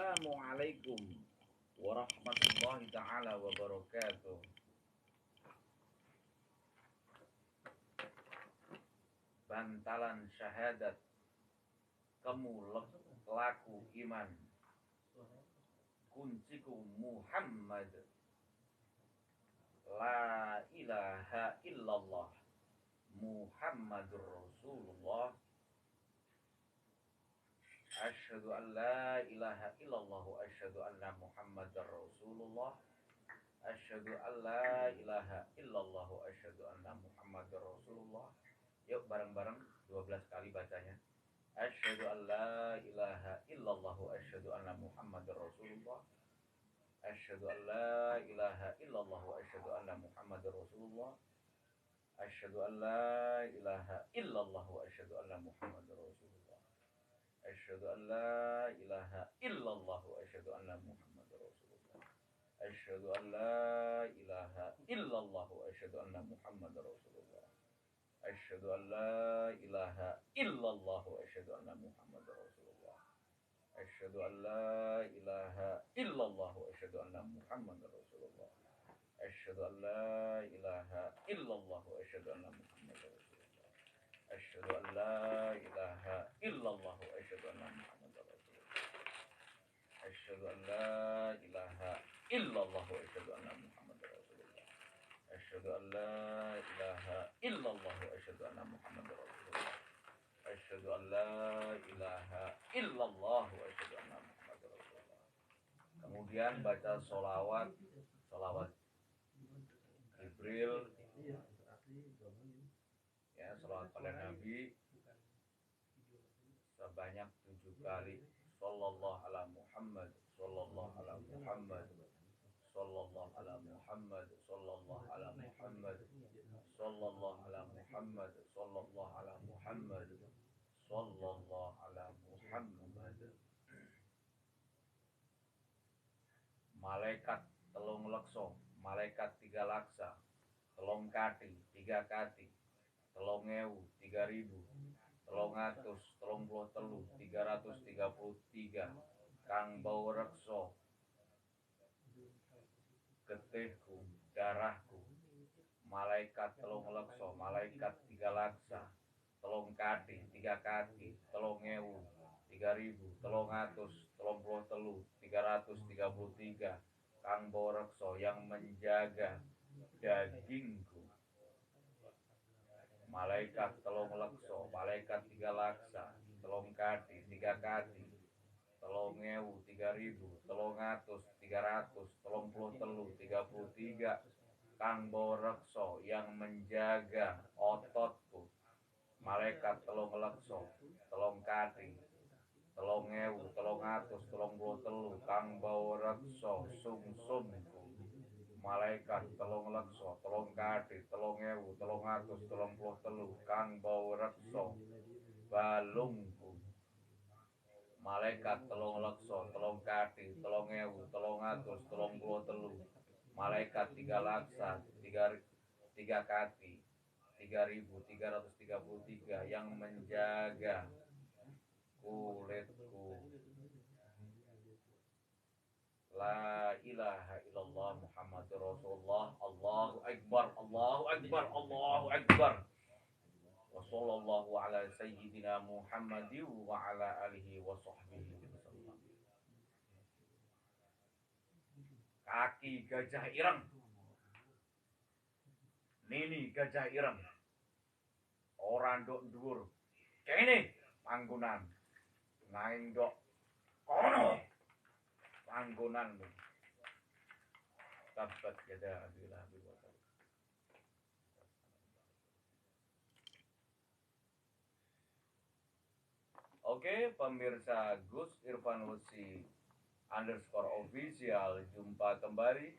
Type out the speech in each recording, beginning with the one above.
Assalamualaikum warahmatullahi taala wabarakatuh. Bantalan syahadat kamu laku iman kunciku Muhammad la ilaha illallah Muhammadur Rasulullah asyhadu an la ilaha illallah wa asyhadu anna Muhammadar Rasulullah asyhadu an la ilaha illallah wa asyhadu anna Muhammadar Rasulullah. Yuk bareng-bareng 12 kali bacanya. Asyhadu an la ilaha illallah wa asyhadu anna Muhammadar Rasulullah. Asyhadu an la ilaha illallah wa asyhadu anna Muhammadar Rasulullah. Asyhadu an la ilaha illallah wa asyhadu anna Muhammadar Rasulullah. Asyhadu an la ilaha illallah wa asyhadu anna Muhammadar Rasulullah. Asyhadu an la ilaha illallah wa asyhadu anna Muhammadar Rasulullah. Asyhadu an la ilaha illallah wa asyhadu anna Muhammadar Rasulullah. Asyhadu an la ilaha illallah wa asyhadu anna Muhammadar Rasulullah. Asyhadu an la ilaha illallah wa asyhadu anna Muhammadar Rasulullah. Asyhadu an la ilaha illallah wa asyhadu anna Muhammadar Rasulullah. Asyhadu an la ilaha illallah wa asyhadu anna Muhammadar Rasulullah. Asyhadu an la ilaha illallah wa asyhadu anna Muhammadar Rasulullah. Asyhadu an la ilaha illallah wa asyhadu anna Muhammadar Rasulullah. Kemudian baca sholawat Jibril, ya, sholawat pada Nabi sebanyak 7 kali. Sallallahu ala Muhammad, sallallahu ala Muhammad, sallallahu ala Muhammad, sallallahu ala Muhammad, sallallahu ala Muhammad, sallallahu ala Muhammad, sallallahu ala Muhammad. Malaikat telung lekso, malaikat 3 laksa, telung kati, 3 kati, telung ewu, 3000, telung atus, telung puluh telu, 333, kang bau rekso, getihku, darahku, malaikat telung lekso, malaikat 3 laksa, telung kati, 3 kati, telung ewu, 3000, telung atus, telung puluh telu, 333, kang bau rekso yang menjaga dagingku. Malaikat telung lekso, malaikat 3 laksa, telung kati, 3 kati, telung ewu, 3000, telung atus, 300, telung puluh telu, 33, kang bau rekso yang menjaga ototku. Malaikat telung lekso, telung kati, telung ewu, telung atus, telung puluh telu, kang bau rekso sumsumku. Malaikat telung lekso, telung kati, telung ewu, telung atus, telung puluh telu, kang bau rekso balungku. Malaikat telung lekso, telung kati, telung ewu, telung atus, telung puluh telu, malaikat 3 laksa, 3 kati, 3333 yang menjaga kulitku. La ilaha illallah Muhammadur Rasulullah. Allahu Akbar, Allahu Akbar, Allahu Akbar. Wa sallallahu ala sayyidina Muhammadin wa ala alihi wa sahbihi wasallam. Kaki gajah ireng, nini gajah ireng, orang dok dhuwur kene panggonan, naing dok kono panggonan. Tabat yada abilah biwasal. Oke, pemirsa Gus Irfan Husi _official, jumpa kembali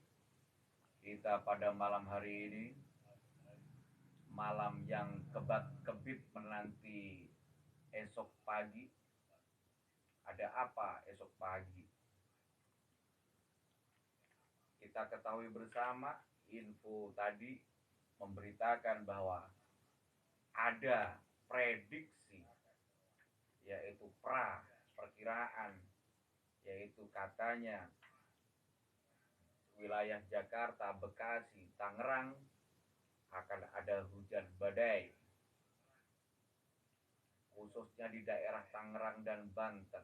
kita pada malam hari ini, malam yang kebat-kebit menanti esok pagi. Ada apa esok pagi? Kita ketahui bersama, info tadi memberitakan bahwa ada prediksi, yaitu perkiraan yaitu katanya wilayah Jakarta, Bekasi, Tangerang akan ada hujan badai, khususnya di daerah Tangerang dan Banten.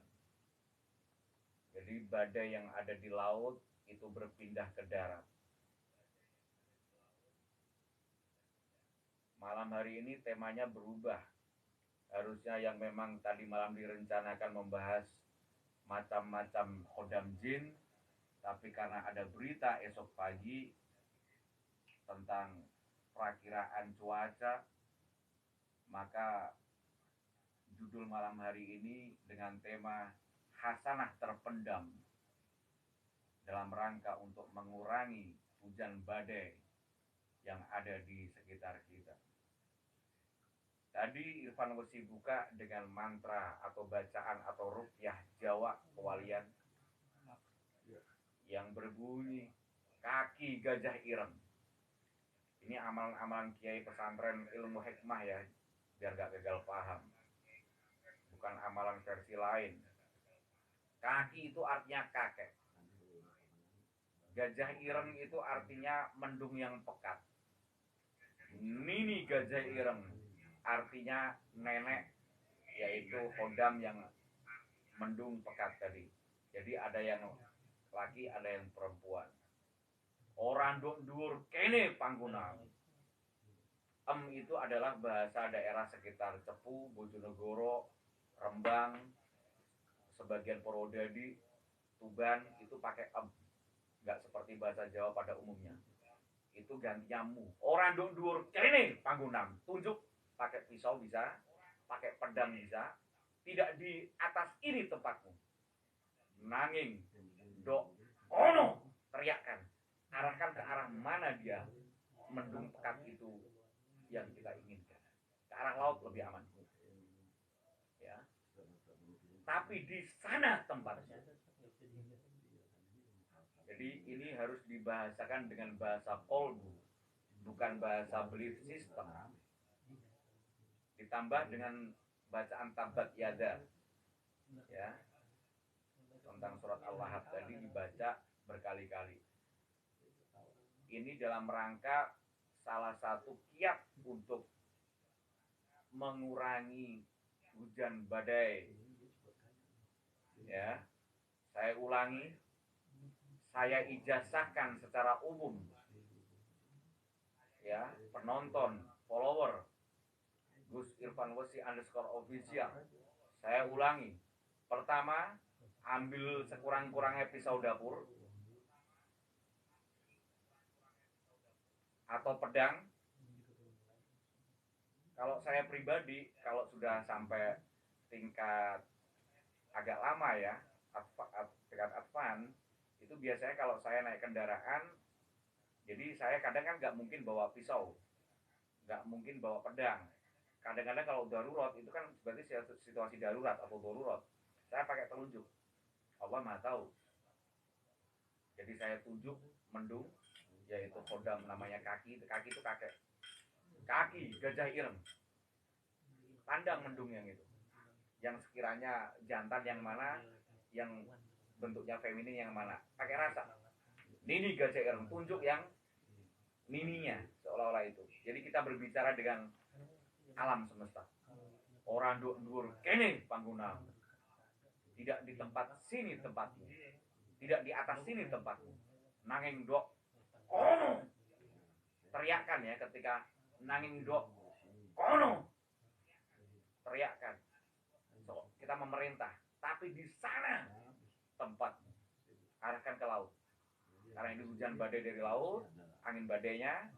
Jadi badai yang ada di laut itu berpindah ke darat. Malam hari ini temanya berubah. Harusnya yang memang tadi malam direncanakan membahas macam-macam kodam jin, tapi karena ada berita esok pagi tentang perakiraan cuaca, maka judul malam hari ini dengan tema Hasanah Terpendam dalam rangka untuk mengurangi hujan badai yang ada di sekitar kita. Tadi Irfan Wesi buka dengan mantra atau bacaan atau ruqyah Jawa kewalian yang berbunyi kaki gajah ireng. Ini amalan-amalan kiai pesantren ilmu hikmah ya, biar gak gagal paham. Bukan amalan versi lain. Kaki itu artinya kakek. Gajah ireng itu artinya mendung yang pekat. Nini gajah ireng artinya nenek, yaitu kodam yang mendung pekat tadi. Jadi ada yang laki, ada yang perempuan. Orang dur kene pangguna. Itu adalah bahasa daerah sekitar Cepu, Bojonegoro, Rembang, sebagian Purwodadi, Tuban itu pakai nggak seperti bahasa Jawa pada umumnya. Itu gantinya mu. Orang dur kene panggunam. Tunjuk pakai pisau bisa, pakai pedang bisa. Tidak di atas ini tempatmu. Nanging dok ono teriakkan. Arahkan ke arah mana dia mendung pekat itu yang kita inginkan. Ke arah laut lebih aman. Ya. Tapi di sana tempatnya. Jadi ini harus dibahasakan dengan bahasa kolbu, bukan bahasa belief system. Ditambah dengan bacaan tabat yada, ya, tentang surat Al-Lahab tadi dibaca berkali-kali. Ini dalam rangka salah satu kiat untuk mengurangi hujan badai. Ya, saya ulangi. Saya ijazahkan secara umum, ya, penonton, follower Gus Irfan Wesi _official. Saya ulangi. Pertama, ambil sekurang-kurangnya pisau dapur atau pedang. Kalau saya pribadi, kalau sudah sampai tingkat agak lama ya, tingkat advance, itu biasanya kalau saya naik kendaraan, jadi saya kadang kan nggak mungkin bawa pisau, nggak mungkin bawa pedang. Kadang-kadang kalau darurat itu kan berarti situasi darurat atau darurat, saya pakai telunjuk. Allah Maha tahu. Jadi saya tunjuk mendung, yaitu kodam namanya kaki itu kakek. Kaki gajah ireng. Pandang mendung yang itu. Yang sekiranya jantan yang mana, yang bentuknya feminin yang mana, pakai rasa. Nini gajah ireng, tunjuk yang nininya, seolah-olah itu. Jadi kita berbicara dengan alam semesta. Orang dur kene pangguna. Tidak di tempat sini tempatmu. Tidak di atas sini tempatmu. Nanging dok kono. Teriakkan ya ketika nanging dok kono. Teriakkan. So, kita memerintah, tapi di sana tempat arahkan ke laut. Karena ini hujan badai dari laut, angin badainya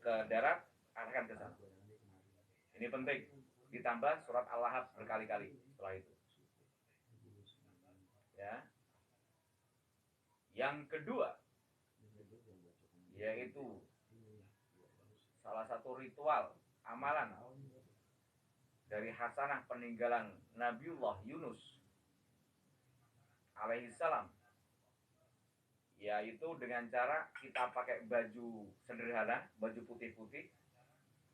ke darat, arahkan ke sana. Ini penting. Ditambah surat Al-Lahab berkali-kali setelah itu. Ya. Yang kedua, yaitu salah satu ritual amalan dari hasanah peninggalan Nabiullah Yunus alaihissalam, yaitu dengan cara kita pakai baju sederhana, baju putih-putih,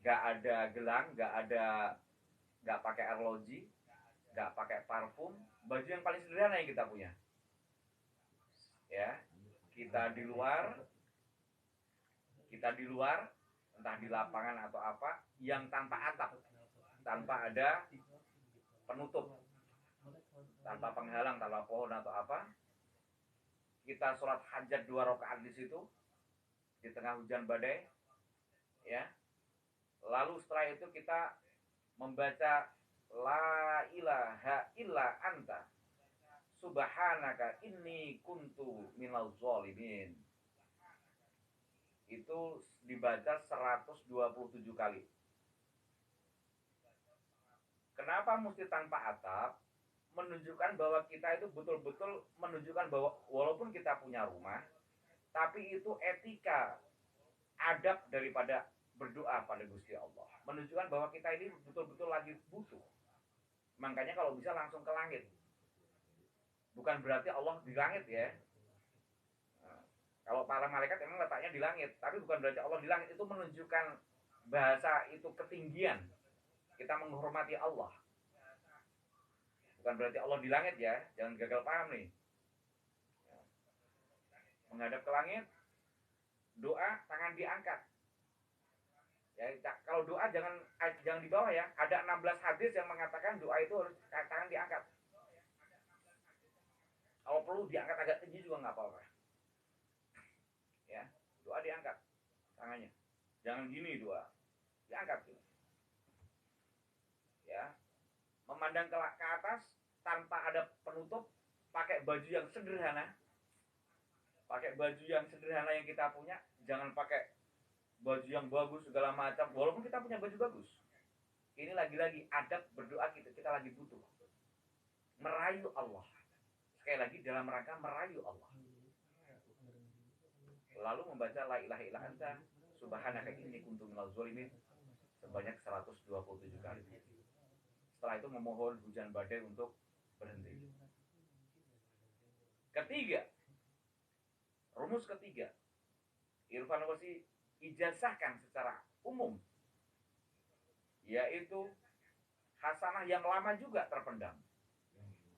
gak ada gelang, gak pakai arloji, gak pakai parfum, baju yang paling sederhana yang kita punya. ya. Kita di luar, entah di lapangan atau apa, yang tanpa atap, tanpa ada penutup, tanpa penghalang, tanpa pohon atau apa. Kita sholat hajat 2 rakaat di situ, di tengah hujan badai, ya. Lalu setelah itu kita membaca la ilaha illa anta subhanaka inni kuntu minal zalimin. Itu dibaca 127 kali. Kenapa mesti tanpa atap? Menunjukkan bahwa kita itu betul-betul menunjukkan bahwa walaupun kita punya rumah, tapi itu etika, adab daripada berdoa pada Gusti Allah. Menunjukkan bahwa kita ini betul-betul lagi butuh. Makanya kalau bisa langsung ke langit. Bukan berarti Allah di langit ya. Nah, kalau para malaikat memang letaknya di langit, tapi bukan berarti Allah di langit. Itu menunjukkan bahasa itu ketinggian. Kita menghormati Allah. Bukan berarti Allah di langit ya. Jangan gagal paham nih. Menghadap ke langit, doa tangan diangkat. Ya, kalau doa jangan di bawah ya. Ada 16 hadis yang mengatakan doa itu harus tangan diangkat. Kalau perlu diangkat agak tinggi juga nggak apa-apa. Ya, doa diangkat tangannya. Jangan gini doa, diangkat gitu. Ya, memandang ke atas tanpa ada penutup, pakai baju yang sederhana. Pakai baju yang sederhana yang kita punya, jangan pakai baju yang bagus segala macam, walaupun kita punya baju bagus. Ini lagi-lagi adab berdoa kita lagi butuh merayu Allah. Sekali lagi dalam rangka merayu Allah. Lalu membaca la ilaha illa anta subhanaka inni kuntu minal zalimin sebanyak 127 kali. Setelah itu memohon hujan badai untuk berhenti. Ketiga, rumus ketiga, Irfan Wasi ijazahkan secara umum, yaitu hasanah yang lama juga terpendam.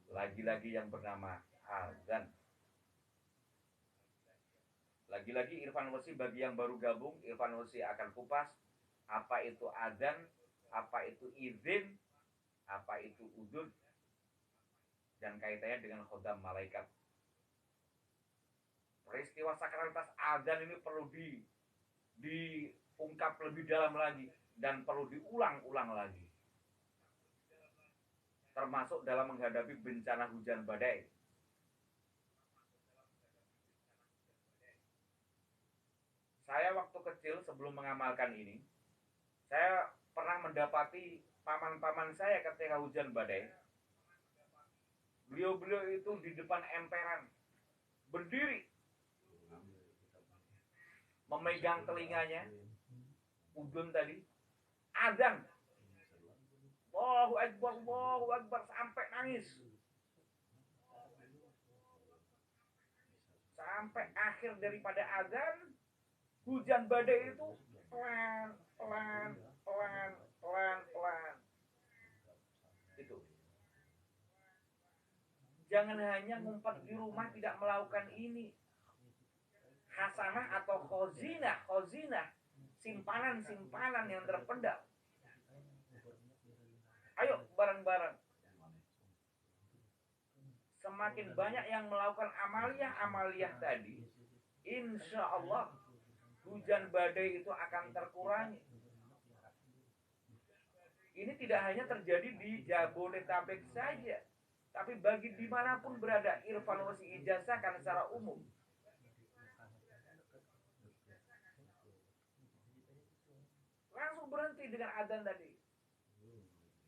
Lagi-lagi yang bernama azan. Lagi-lagi Irfan Wasi bagi yang baru gabung, Irfan Wasi akan kupas apa itu azan, apa itu izin, apa itu udud, dan kaitannya dengan khodam malaikat. Peristiwa sakralitas azan ini perlu diungkap lebih dalam lagi dan perlu diulang-ulang lagi. Termasuk dalam menghadapi bencana hujan badai. Saya waktu kecil sebelum mengamalkan ini, saya pernah mendapati paman-paman saya ketika hujan badai. Beliau-beliau itu di depan emperan, berdiri, memegang telinganya, udun tadi, azan, Allahu Akbar, sampai nangis. Sampai akhir daripada azan, hujan badai itu pelan. Itu. Jangan hanya ngumpet di rumah tidak melakukan ini. Hasanah atau khozinah, simpanan yang terpendam. Ayo bareng-bareng. Semakin banyak yang melakukan amaliyah tadi, insya Allah hujan badai itu akan terkurangi. Ini tidak hanya terjadi di Jabodetabek saja, tapi bagi dimanapun berada, Irfan Wasi ijazahkan secara umum. Langsung berhenti dengan adzan tadi.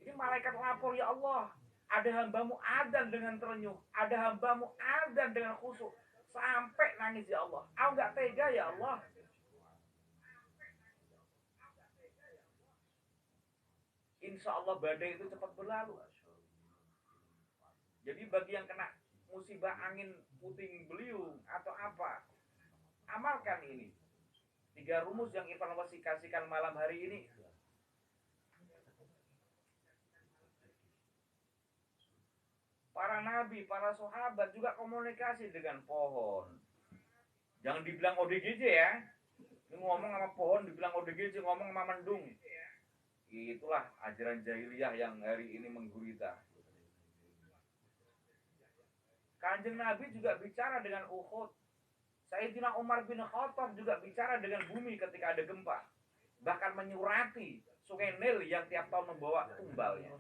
Ini malaikat lapor, ya Allah, ada hambamu adzan dengan terenyuh, ada hambamu adzan dengan khusyuk, sampai nangis, ya Allah. Aku nggak tega, ya Allah. Insya Allah badai itu cepat berlalu. Jadi bagi yang kena musibah angin puting beliung atau apa, amalkan ini. 3 rumus yang Irfan Wasi kasihkan malam hari ini. Para nabi, para sahabat juga komunikasi dengan pohon. Jangan dibilang ODGJ ya. Ini ngomong sama pohon dibilang ODGJ, ngomong sama mendung. Itulah ajaran jahiliyah yang hari ini menggurita. Kanjeng Nabi juga bicara dengan Uhud. Sayyidina Umar bin Khattab juga bicara dengan bumi ketika ada gempa. Bahkan menyurati Sungai Nil yang tiap tahun membawa tumbalnya.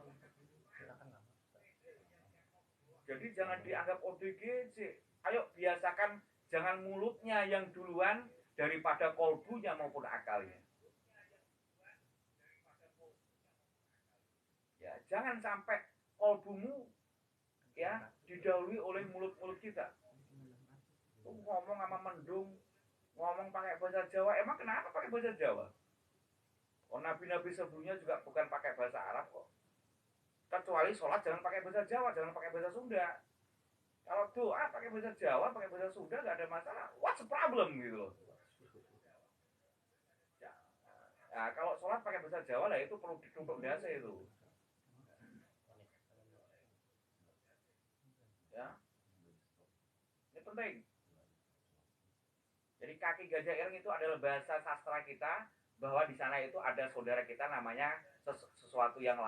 Jadi jangan dianggap ODGJ. Ayo biasakan jangan mulutnya yang duluan daripada kolbunya maupun akalnya. Ya, jangan sampai kolbumu ya didahului oleh mulut-mulut kita. Ngomong sama mendung, ngomong pakai bahasa Jawa. Emang kenapa pakai bahasa Jawa? Oh, nabi-nabi sebelumnya juga bukan pakai bahasa Arab kok. Kecuali sholat jangan pakai bahasa Jawa, jangan pakai bahasa Sunda. Kalau doa pakai bahasa Jawa, pakai bahasa Sunda nggak ada masalah. What's the problem gitu loh. Nah, kalau sholat pakai bahasa Jawa lah itu perlu ditumpuk dasi itu. Ya, ini penting. Jadi kaki gajah ireng itu adalah bahasa sastra kita bahwa di sana itu ada saudara kita namanya sesuatu yang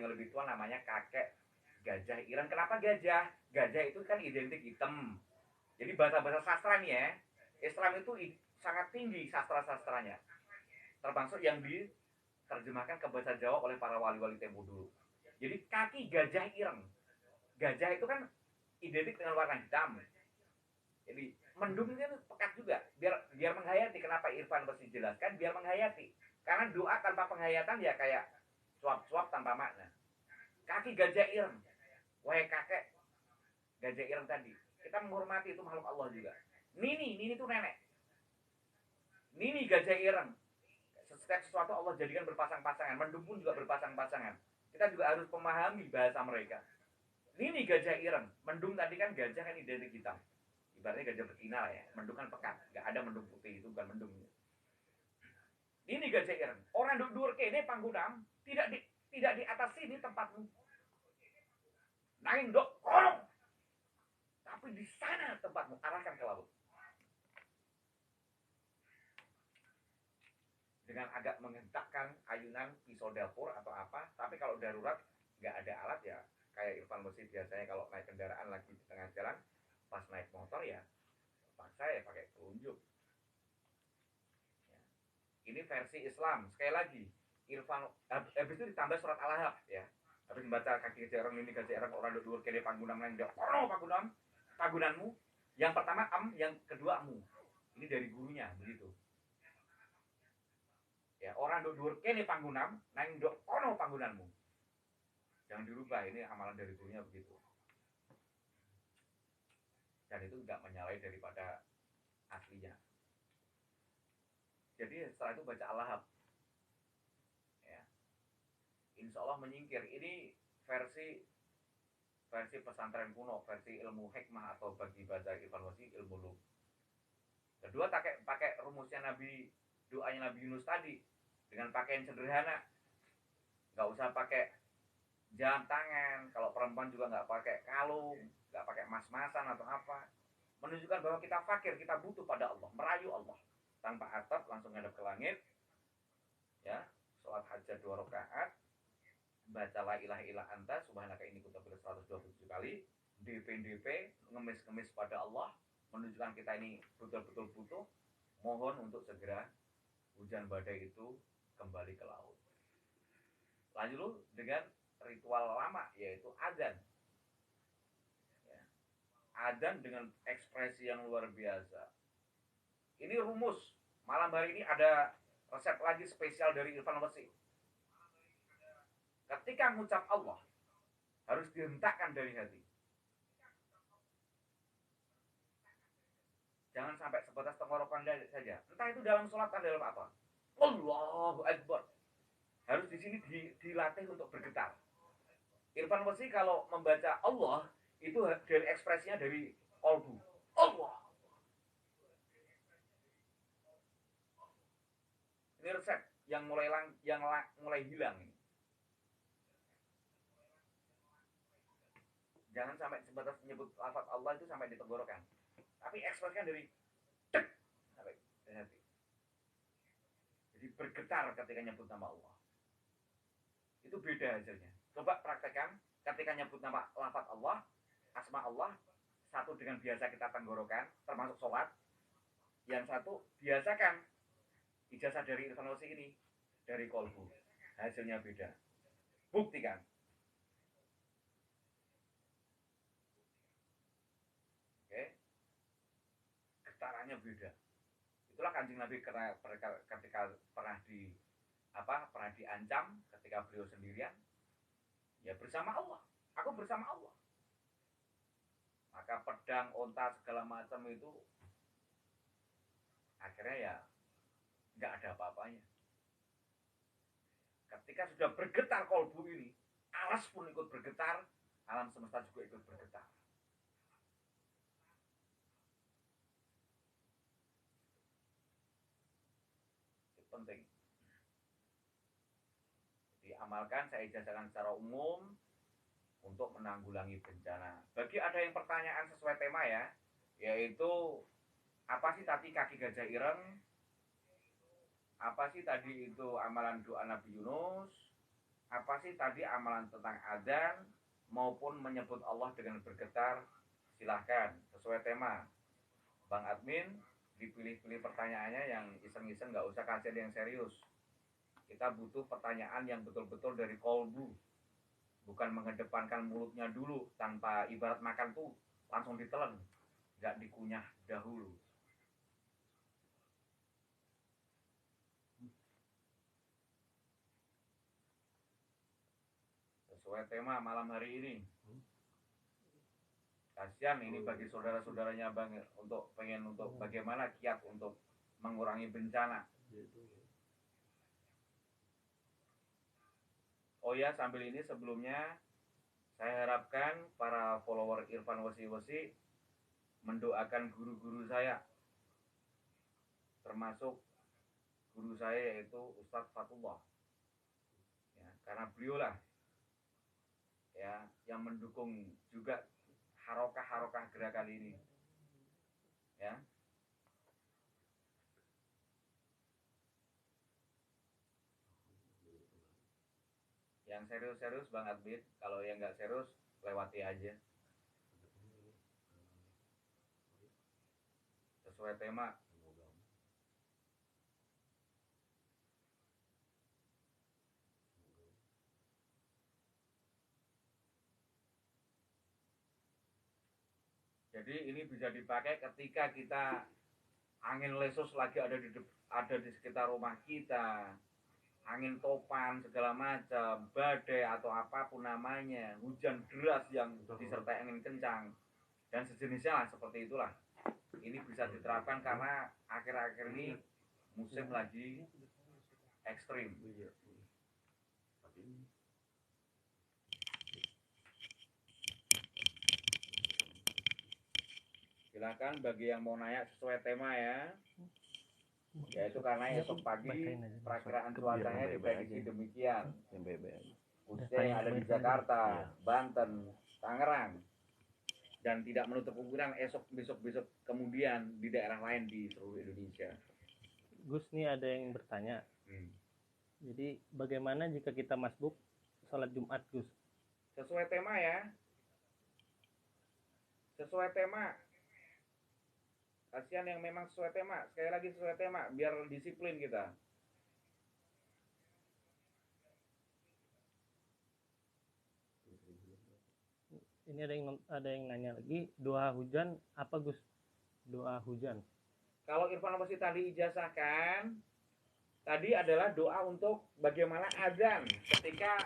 lebih tua namanya kakek gajah ireng. Kenapa gajah? Gajah itu kan identik hitam. Jadi bahasa-bahasa sastra nih ya, Islam itu sangat tinggi sastra-sastranya. Termasuk yang diterjemahkan ke bahasa Jawa oleh para wali-wali tempo dulu. Jadi kaki gajah ireng. Gajah itu kan identik dengan warna hitam. Jadi mendung itu pekat juga. Biar menghayati. Kenapa Irfan mesti jelaskan? Biar menghayati. Karena doa tanpa penghayatan ya kayak suap-suap tanpa makna. Kaki gajah ireng. Wahai kakek gajah ireng tadi. Kita menghormati itu makhluk Allah juga. Nini itu nenek. Nini gajah ireng. Setiap sesuatu Allah jadikan berpasang-pasangan. Mendung pun juga berpasang-pasangan. Kita juga harus memahami bahasa mereka. Nini gajah ireng. Mendung tadi kan gajah kan identik hitam. Ibaratnya gajah betina lah ya. Mendung kan pekat. Gak ada mendung putih, itu bukan mendung. Ini gajah ireng. Orang duduk kene panggunam tidak di atas sini tempatmu. Nanging dok kolong. Tapi di sana tempatmu, arahkan ke laut. Dengan agak menghentakkan ayunan pisau dapur atau apa, tapi kalau darurat nggak ada alat ya, kayak Irfan Mesir biasanya kalau naik kendaraan lagi di tengah jalan, pas naik motor ya, paksa ya pakai telunjuk. Ya. Ini versi Islam. Sekali lagi, Irfan habis itu ditambah surat Al-Ahzab ya. Habis membaca kaki gajah ireng ini gajah ireng orang dua kene panggunam nang ndak ono panggunanmu. Yang pertama yang kedua mu. Ini dari gurunya begitu. Ya, orang duduk kene panggunam nang ndok ono panggunanmu. Jangan dirubah, ini amalan dari gurunya begitu. Dan itu enggak menyalahi daripada aslinya. Jadi setelah itu baca Al-Ahzab. Ya. Insya Allah menyingkir. Ini versi pesantren kuno, versi ilmu hikmah atau bagi bahasa Irfan Mesir ilmu lugh. Kedua pakai rumusnya doanya Nabi Yunus tadi. Dengan pakaian sederhana, nggak usah pakai jam tangan. Kalau perempuan juga nggak pakai kalung, nggak pakai mas-masan atau apa. Menunjukkan bahwa kita fakir, kita butuh pada Allah, merayu Allah. Tanpa atap, langsung ngadep ke langit. Ya, sholat hajat 2 rakaat, baca la ilaha illa anta, subhanaka inni kuntu minaz 127 kali, DP, ngemis-ngemis pada Allah, menunjukkan kita ini betul-betul butuh. Mohon untuk segera hujan badai itu kembali ke laut. Lanjut dengan ritual lama yaitu azan. Ya. Azan dengan ekspresi yang luar biasa. Ini rumus. Malam hari ini ada resep lagi spesial dari Irfan Mesir. Ketika mengucap Allah harus dihentakkan dari hati. Jangan sampai sebatas tenggorokan saja. Entah itu dalam sholat atau dalam apa. Allahu Akbar. Harus di sini dilatih untuk bergetar. Irfan Mesir kalau membaca Allah itu dari ekspresinya dari kolbu. Allah. Ini resep yang mulai hilang ini. Jangan sampai sebatas menyebut lafaz Allah itu sampai di tenggorokan. Tapi ekspresikan dari cek sampai di hati. Jadi bergetar ketika nyebut nama Allah. Itu beda hasilnya. Coba praktekkan ketika nyebut nama lafaz Allah, asma Allah, satu dengan biasa kita tenggorokan, termasuk sholat. Yang satu biasakan ijazah dari Irfan Wasi ini dari kolbu. Hasilnya beda. Buktikan. Oke. Getarannya beda. Itulah Kanjeng Nabi ketika pernah diancam ketika beliau sendirian, ya bersama Allah. Aku bersama Allah. Maka pedang, onta, segala macam itu akhirnya ya nggak ada apa-apanya. Ketika sudah bergetar kolbu ini, alas pun ikut bergetar, alam semesta juga ikut bergetar. Itu penting. Diamalkan, saya ijazahkan secara umum untuk menanggulangi bencana. Bagi ada yang pertanyaan sesuai tema ya, yaitu apa sih tadi kaki gajah ireng? Apa sih tadi itu amalan doa Nabi Yunus? Apa sih tadi amalan tentang adzan maupun menyebut Allah dengan bergetar? Silahkan sesuai tema. Bang Admin dipilih-pilih pertanyaannya yang iseng-iseng, nggak usah kasih yang serius. Kita butuh pertanyaan yang betul-betul dari kolbu, bukan mengedepankan mulutnya dulu tanpa ibarat makan tuh langsung ditelan, nggak dikunyah dahulu. Sesuai tema malam hari ini. Kasihan ini bagi saudara-saudaranya Bang untuk bagaimana kiat untuk mengurangi bencana. Oh ya, sambil ini sebelumnya saya harapkan para follower Irfan Wasi mendoakan guru-guru saya, termasuk guru saya yaitu Ustadz Fatullah. Ya, karena beliaulah ya yang mendukung juga harokah-harokah gerakan ini. Ya. Yang serius-serius Bang Adbit, kalau yang nggak serius lewati aja. Sesuai tema. Jadi ini bisa dipakai ketika kita angin lesus lagi ada di sekitar rumah kita, angin topan segala macam, badai atau apapun namanya, hujan deras yang disertai angin kencang dan sejenisnya lah, seperti itulah. Ini bisa diterapkan karena akhir-akhir ini musim lagi ekstrim. Silakan bagi yang mau nanya sesuai tema ya. Yaitu karena esok pagi perakiraan cuacanya diprediksi demikian. Khususnya yang ada di Jakarta, Banten, Tangerang, dan tidak menutup kemungkinan besok kemudian di daerah lain di seluruh Indonesia. Gus, nih ada yang bertanya. Jadi bagaimana jika kita masbuk sholat Jumat, Gus? Sesuai tema ya. Sesuai tema. Kasihan yang memang sesuai tema. Sekali lagi sesuai tema, biar disiplin kita. Ini ada yang nanya lagi, doa hujan apa, Gus? Doa hujan. Kalau Irfan Wasi tadi ijazahkan, tadi adalah doa untuk bagaimana azan ketika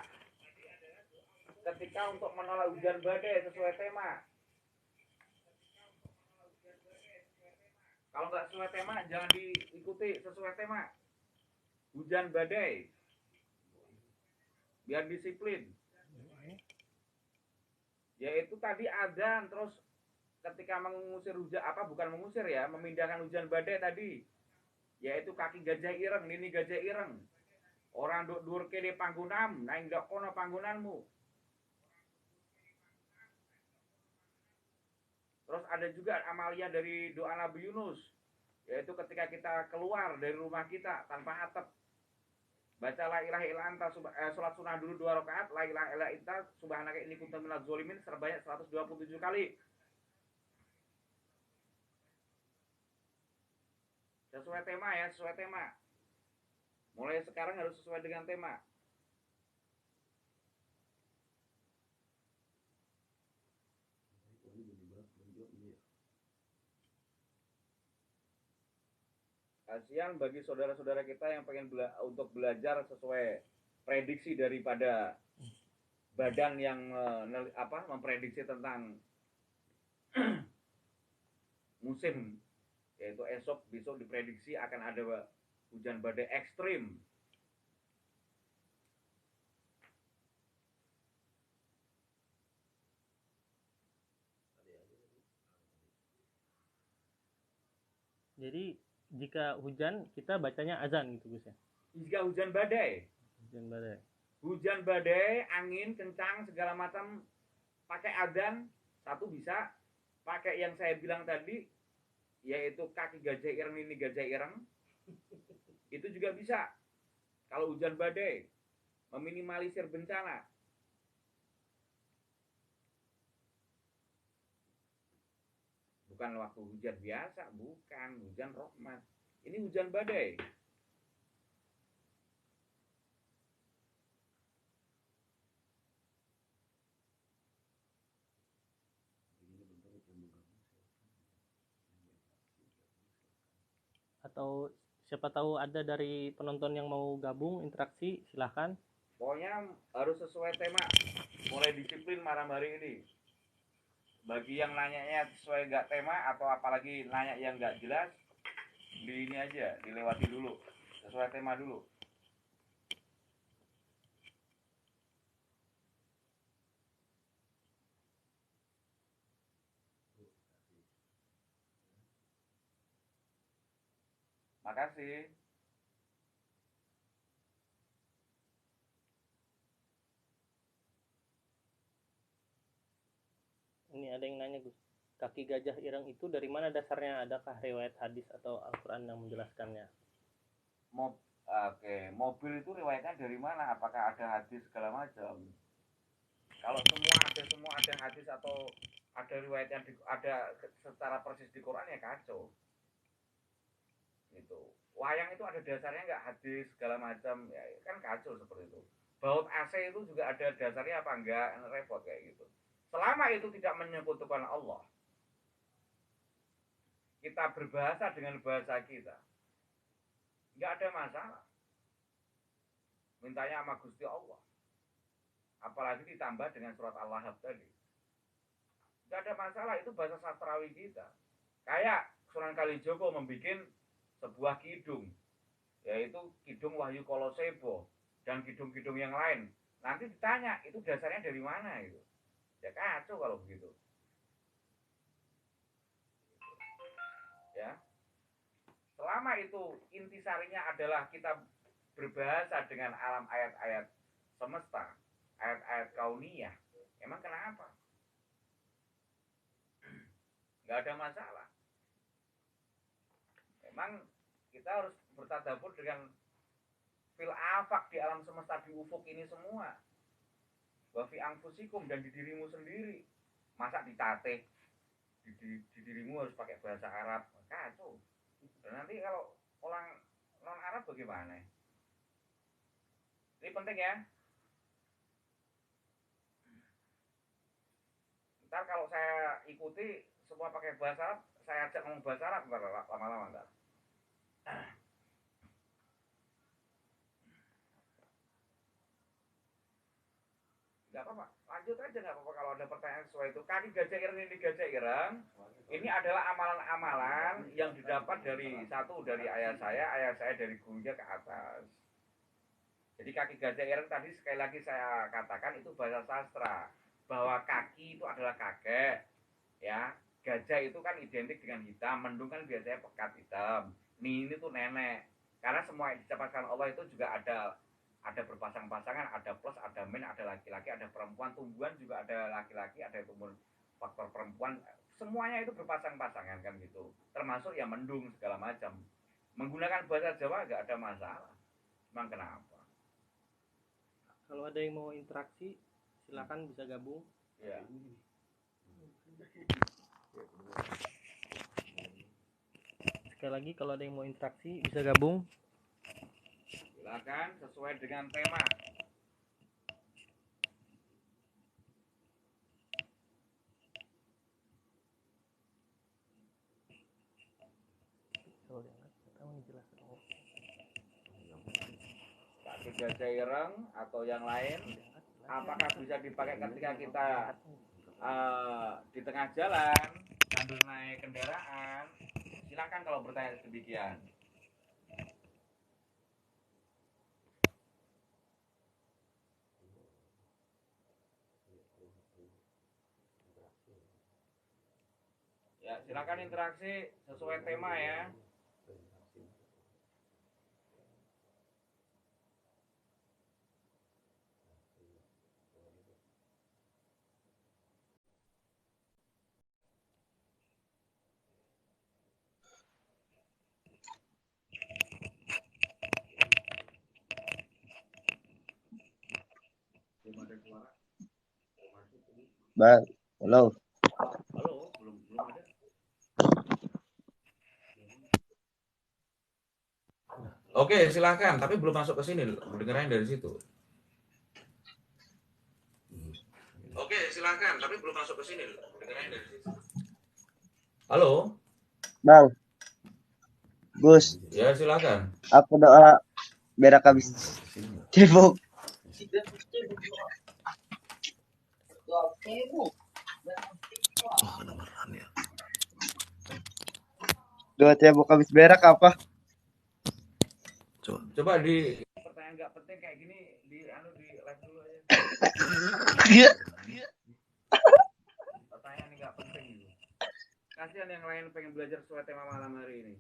untuk menolak hujan badai sesuai tema. Kalau nggak sesuai tema, jangan diikuti sesuai tema. Hujan badai, biar disiplin. Yaitu tadi azan, terus ketika mengusir hujan bukan ya, memindahkan hujan badai tadi, yaitu kaki gajah ireng, nini gajah ireng. Orang dur kene panggunam, naik ndak kono panggunanmu. Terus ada juga amalia dari doa Nabi Yunus, yaitu ketika kita keluar dari rumah kita tanpa atap, baca la ilaha illa anta, sholat sunnah dulu 2 rakaat, la ilaha illa anta subhanaka inni kuntu minadz zalimin sebanyak 127 kali. Sesuai tema ya, sesuai tema. Mulai sekarang harus sesuai dengan tema. Kasihan bagi saudara-saudara kita yang pengen untuk belajar sesuai prediksi daripada badan yang memprediksi tentang musim, yaitu besok diprediksi akan ada hujan badai ekstrim. Jadi jika hujan kita bacanya azan gitu Gus ya. Jika hujan badai. Hujan badai, angin kencang segala macam, pakai azan. Satu bisa pakai yang saya bilang tadi, yaitu kaki gajah ireng, ini gajah ireng. Itu juga bisa. Kalau hujan badai, meminimalisir bencana. Bukan waktu hujan biasa, bukan hujan rahmat. Ini hujan badai. Atau siapa tahu ada dari penonton yang mau gabung interaksi, silahkan. Pokoknya harus sesuai tema. Mulai disiplin malam hari ini. Bagi yang nanyanya sesuai nggak tema atau apalagi nanya yang nggak jelas, di ini aja, dilewati dulu, sesuai tema dulu. Makasih. Ini ada yang nanya Gus, kaki gajah ireng itu dari mana dasarnya? Adakah riwayat hadis atau Al-Quran yang menjelaskannya? Mobil itu riwayatnya dari mana? Apakah ada hadis segala macam? Kalau semua ada hadis atau ada riwayat yang ada secara persis di Quran, ya kacau. Itu wayang itu ada dasarnya nggak, hadis segala macam, ya kan kacau seperti itu. Baut AC itu juga ada dasarnya apa enggak, repot kayak gitu. Selama itu tidak menyekutukan Allah, kita berbahasa dengan bahasa kita, nggak ada masalah. Mintanya sama Gusti Allah, apalagi ditambah dengan surat Al-Lahab tadi, nggak ada masalah. Itu bahasa sastrawi kita. Kayak Sunan Kalijogo membuat sebuah kidung, yaitu Kidung Wahyu Kolosebo dan kidung-kidung yang lain. Nanti ditanya itu dasarnya dari mana itu, ya kacau kalau begitu. Ya, selama itu intisarinya adalah kita berbahasa dengan alam ayat-ayat semesta, ayat-ayat kauniyah, emang kenapa? Nggak ada masalah. Memang kita harus bertadabbur dengan fil afaq, di alam semesta, di ufuk ini semua. Wa fi anfusikum, dan di dirimu sendiri. Masa ditatih di dirimu harus pakai bahasa Arab, kacau. Dan nanti kalau orang non Arab bagaimana? Ini penting ya. Ntar kalau saya ikuti semua pakai bahasa Arab, saya ajak ngomong bahasa Arab, ntar lama-lama ntar. Nggak apa-apa, lanjut aja, nggak apa-apa kalau ada pertanyaan sesuai itu. Kaki gajah ireng, ini gajah ireng, ini adalah amalan-amalan yang didapat dari ayah saya dari gurunya ke atas. Jadi kaki gajah ireng tadi sekali lagi saya katakan itu bahasa sastra, bahwa kaki itu adalah kakek, ya. Gajah itu kan identik dengan hitam, mendung kan biasanya pekat hitam. Ini tuh nenek. Karena semua yang diciptakan Allah itu juga ada berpasang-pasangan, ada plus, ada min, ada laki-laki, ada perempuan. Tumbuhan juga ada laki-laki, ada tumbuhan faktor perempuan. semuanya itu berpasang-pasangan kan gitu. Termasuk ya mendung segala macam. Menggunakan bahasa Jawa nggak ada masalah. Emang kenapa? Kalau ada yang mau interaksi, silakan bisa gabung. Ya. Sekali lagi kalau ada yang mau interaksi bisa gabung. Silakan sesuai dengan tema. Pakai gajah ireng atau yang lain, apakah bisa dipakai ketika kita di tengah jalan sambil naik kendaraan? Silakan kalau bertanya demikian. Ya, silakan interaksi sesuai tema ya. Bang, halo. Halo, belum ada. Oke, silakan. Tapi belum masuk ke sini. Dengerin dari situ. Oke, silakan. Tapi belum masuk ke sini. Dengerin dari situ. Halo, Bang, Gus, ya silakan. aku doa berak habis cebok. Doa cebok habis berak apa? Coba di pertanyaan nggak penting kayak gini di live dulu aja. Pertanyaan nggak penting gitu. Kasihan yang lain pengen belajar sesuai tema malam hari ini.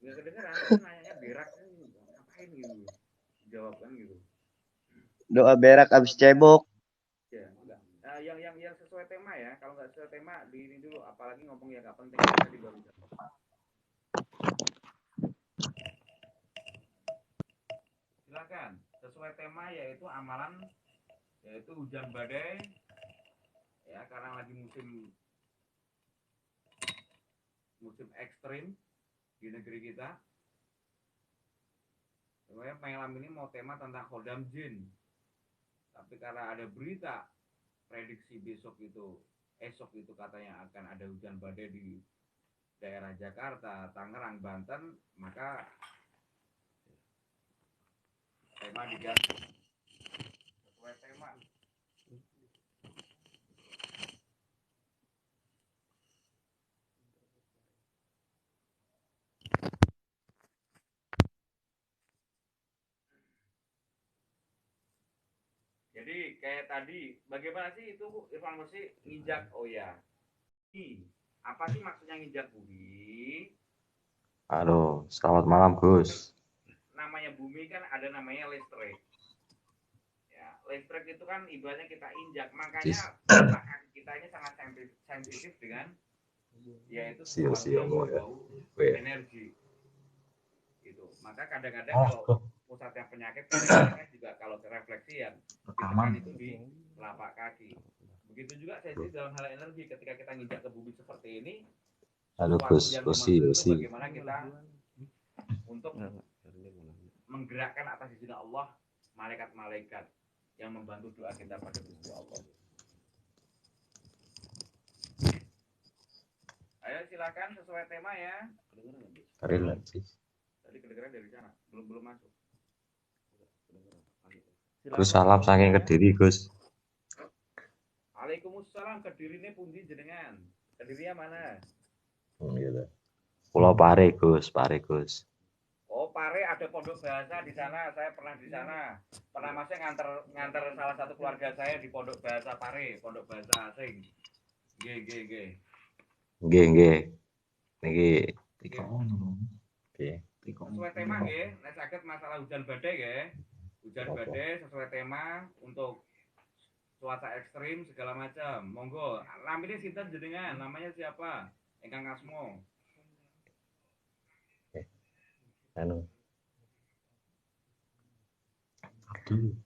Nggak kedengeran, nanyanya berak ngapain gitu, jawabkan gitu. Doa berak habis cebok. Ya, enggak. Nah, yang sesuai tema ya. Kalau nggak sesuai tema di ini dulu, apalagi ngomong yang nggak penting tadi baru. Silakan. Sesuai tema yaitu amalan, yaitu hujan badai. Ya, karena lagi musim ekstrim di negeri kita. Sebenarnya malam ini mau tema tentang Khodam Jin. Tapi karena ada berita prediksi esok itu katanya akan ada hujan badai di daerah Jakarta, Tangerang, Banten, maka tema diganti sesuai tema. Jadi kayak tadi, bagaimana sih itu informasi nginjak? Oh ya, apa sih maksudnya nginjak bumi? Halo, selamat malam Gus. Namanya bumi kan ada namanya listrik. Ya, listrik itu kan ibaratnya kita injak, makanya kita ini sangat sensitif dengan yaitu bau energi. Itu. Maka kadang-kadang kalau pusatnya penyakit kadang-kadang juga kalau refleksi ya ditekan itu di telapak kaki. Begitu juga sensitif dalam hal energi ketika kita nginjak ke bumi seperti ini. Halo Gus, bagaimana kita untuk menggerakkan atas izin Allah malaikat-malaikat yang membantu doa kita pada Gusti Allah. Ayo silakan sesuai tema ya. Tadi kedengeran dari sana, belum masuk. Gus salam saking Kediri Gus. Waalaikumsalam. Kedirine pundi jenengan? Kedirinya mana? Pulau Pare Gus. Oh, Pare ada pondok bahasa di sana. Saya pernah di sana. Pernah masih nganter salah satu keluarga saya di pondok bahasa Pare, pondok bahasa asing. G. Nggih. Niki. Sesuai tema nggih, nek saged masalah hujan badai nggih. Hujan badai sesuai tema untuk cuaca ekstrim segala macam. Monggo, namanya sinten jenengan? Namanya siapa? Ingkang asmo. Anu. Abdul.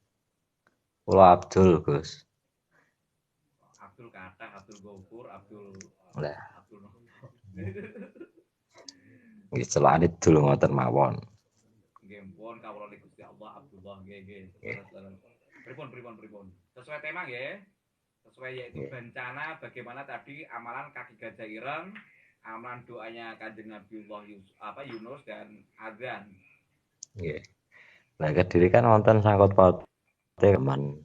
Kula Abdul, Gus. Abdul Kata, Abdul Gofur, Abdul Lah, Abdul nggih celane dul ngoten mawon. nggih pun kawula Gusti Allah Abdullah nggih. Pripun. Sesuai tema nggih. Sesuai yaitu bencana bagaimana tadi amalan kaki gajah ireng, amalan doanya Kanjeng Nabiullah Yunus dan azan. Nggih. Nah, Kediri kan wonten sangkut paute teman.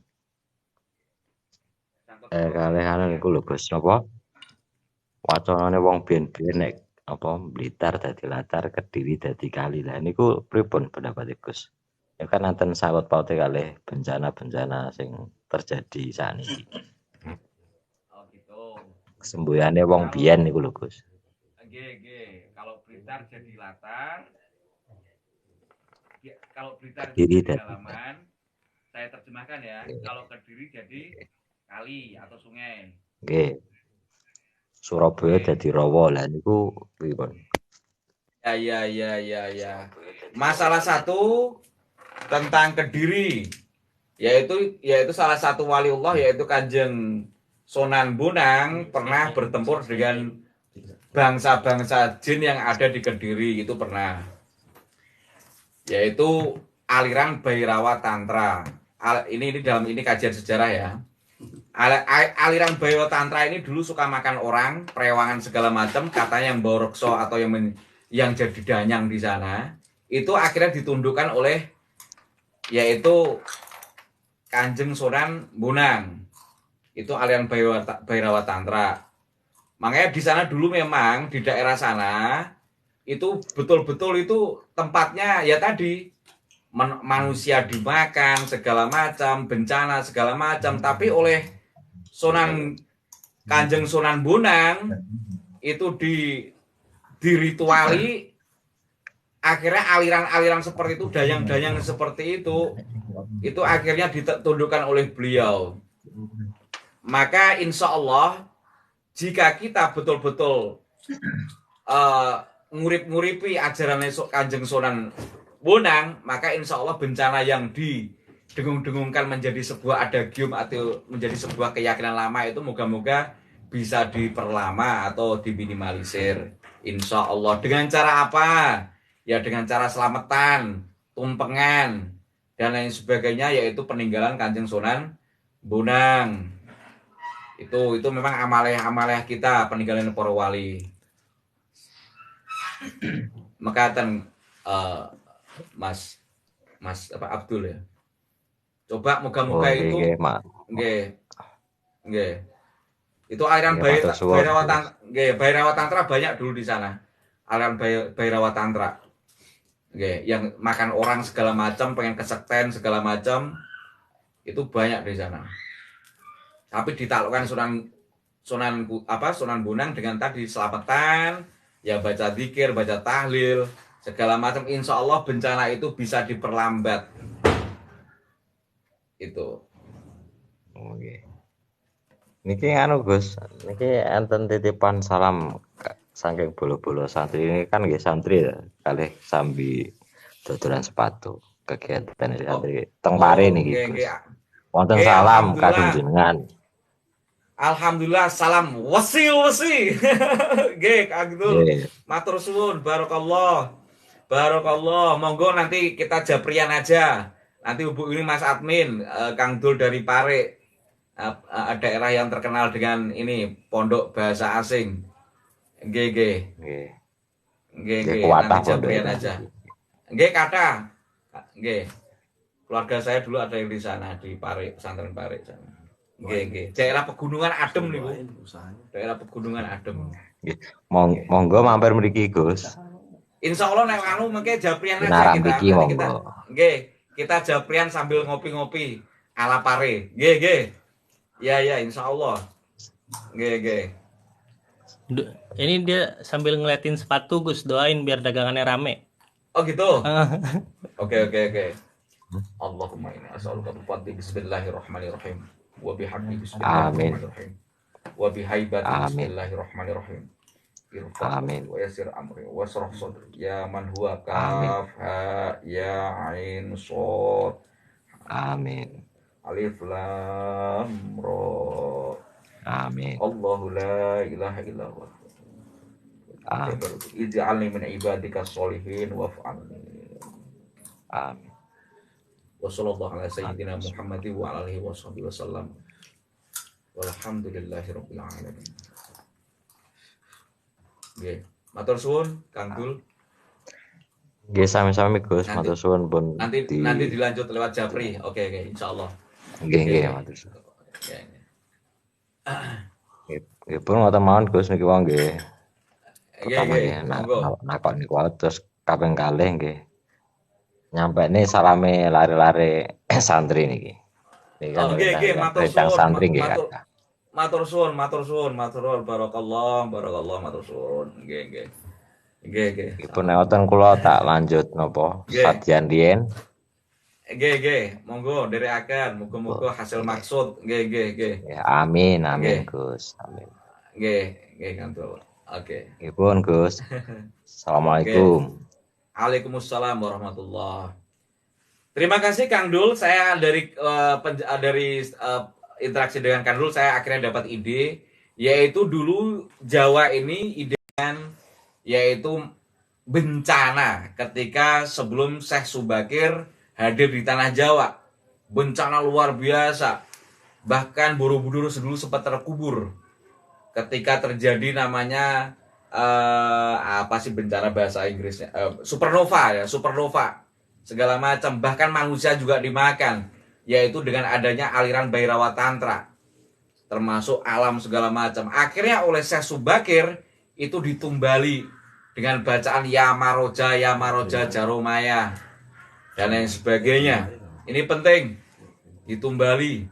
Kalih anu niku lho Gus, napa? Wacanane wong biyen-biyen nek apa Blitar dadi latar, Kediri dadi kali. Lah niku pripun pendapat Gus? Ya kan wonten sangkut paute kalih bencana-bencana sing terjadi saniki. Oh gitu. Kesembuyane wong biyen niku lho Gus. Nggih. Kalau Blitar jadi latar, kalau Blitar Kediri jadi dadi halaman, saya terjemahkan ya. Kalau Kediri jadi kali atau sungai. nggih. Surabaya dadi rawa. Lah niku pripun? Ya. Masalah satu tentang Kediri, yaitu salah satu waliullah yaitu Kanjeng Sunan Bonang pernah bertempur dengan bangsa-bangsa jin yang ada di Kediri, itu pernah. Yaitu aliran Bhairawa Tantra. Ini dalam kajian sejarah ya. Aliran Bhairawa Tantra ini dulu suka makan orang, perewangan segala macam, katanya yang bawa rekso atau yang jadi danyang di sana, itu akhirnya ditundukkan oleh yaitu Kanjeng Sunan Bonang. Itu aliran Bhairawa Tantra. Makanya di sana dulu memang di daerah sana itu betul-betul itu tempatnya ya tadi manusia dimakan segala macam, bencana segala macam, tapi oleh Kanjeng Sunan Bonang itu dirituali, akhirnya aliran-aliran seperti itu, dayang-dayang seperti itu akhirnya ditundukkan oleh beliau. Maka insya Allah jika kita betul-betul ngurip-nguripi ajaran Kanjeng Sunan Bonang, maka insya Allah bencana yang didengung-dengungkan menjadi sebuah adagium atau menjadi sebuah keyakinan lama itu moga-moga bisa diperlama atau diminimalisir. Insya Allah. Dengan cara apa? Ya dengan cara selamatan, tumpengan, dan lain sebagainya, yaitu peninggalan Kanjeng Sunan Bonang. Itu memang amaliyah kita, peninggalan para wali. Maka Mas Abdul ya. Coba moga-moga itu nggih. Itu aliran Bhairawa Tantra banyak dulu di sana. Aliran Bhairawa Tantra. Nggih, yang makan orang segala macam, pengen kesekten segala macam. Itu banyak di sana. Tapi ditaklukkan Sunan Bonang dengan tadi selamatan, ya baca zikir, baca tahlil, segala macam, insya Allah bencana itu bisa diperlambat. Itu. Oke. Niki anu Gus, niki enten titipan salam saking bolo-bolo santri ini kan nggih santri ya, kalih sambi dodolan sepatu kegiatan santri teng Pare niki Gus. Wonten salam kadung jenengan. Alhamdulillah, salam wesi. Nggih, Kang Abdul. Matur suwun, barakallah. Monggo nanti kita japrian aja. Nanti hubungi ini Mas admin, Kang Dul dari Pare. Daerah yang terkenal dengan ini pondok bahasa asing. Nggih. Nanti japrian aja. Nggih, kata. Nggih. Keluarga saya dulu ada yang di sana di Pare, pesantren Pare sana. Nggih. Daerah pegunungan adem niku. Daerah pegunungan adem. Nggih. Monggo mampir mriki, Gus. Insyaallah nek anu mengke japrian aja kita. Nggih, kita japrian sambil ngopi-ngopi ala Pare. Nggih. Ya, insyaallah. Nggih. Ini dia sambil ngeliatin sepatu, Gus, doain biar dagangannya rame. Oh gitu. Oke. Allahumma inni as'aluka bi fadli bismillahirrahmanirrahim. wa bihaqqi Amin. bismillahirrahmanirrahim wa bihaibati Amin. bismillahirrahmanirrahim irfa Amin. wa yasir amri wa shrah sadri ya man huwa Amin. kaf ha ya ain shad Amin. alif lam ra Amin. Allahu la ilaha illa huwa Amin. ij'alni min ibadika sholihin waf'alni. Amin. Wa sallallahu ala sayyidina Muhammadin wa ala alihi washabihi wasallam. Walhamdulillahi rabbil alamin. Nggih, matur suwun Kang Dul. Nggih sami-sami Gus, Nanti- matur suwun pun Nanti dilanjut lewat Japri. Oke, insyaallah. nggih matur suwun. Oke. Nggih pun ngoten mawon Gus niki wong nggih. Pertama Nggih, nggih monggo. nakon niku wae terus kaping kalih nggih. Nyampene salame lare-lare santri niki. Niki kan Nggih, matur rencang suwun. santri nggih Matur- Kak. Matur suwun, barakallah, matur suwun. Nggih. Nggih pun ngoten kula tak lanjut napa Nggih. sajian riyen. Nggih, monggo nderekaken, muga-muga hasil maksud. Nggih. Ya, amin Nggih. Gus. Amin. Nggih, Kang Dul. Oke. Nggih pun Gus. Assalamualaikum. Waalaikumsalam warahmatullah. Terima kasih Kang Dul. Saya dari interaksi dengan Kang Dul, saya akhirnya dapat ide, yaitu dulu Jawa ini idean yaitu bencana ketika sebelum Syekh Subakir hadir di tanah Jawa. Bencana luar biasa. Bahkan Borobudur dulu sempat terkubur ketika terjadi namanya apa sih bencana bahasa Inggrisnya, supernova segala macam, bahkan manusia juga dimakan, yaitu dengan adanya aliran Bhairawa Tantra, termasuk alam segala macam. Akhirnya oleh Syekh Subakir itu ditumbali dengan bacaan Yamaroja Jaromaya dan lain sebagainya. Ini penting, ditumbali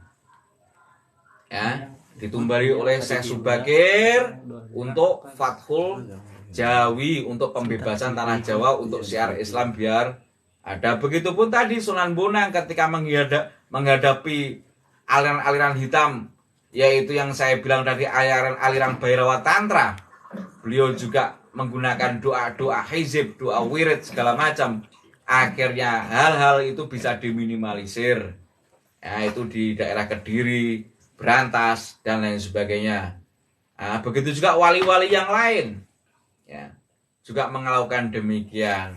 ya, ditumbali oleh Syekh Subakir untuk Fathul Jawi, untuk pembebasan tanah Jawa, untuk syiar Islam biar ada. Begitupun tadi Sunan Bonang ketika menghadapi aliran-aliran hitam, yaitu yang saya bilang tadi aliran Bhairawa Tantra, beliau juga menggunakan doa-doa hizib, doa wirid segala macam. Akhirnya hal-hal itu bisa diminimalisir. Ya, itu di daerah Kediri, Berantas dan lain sebagainya. Nah, begitu juga wali-wali yang lain, ya, juga melakukan demikian.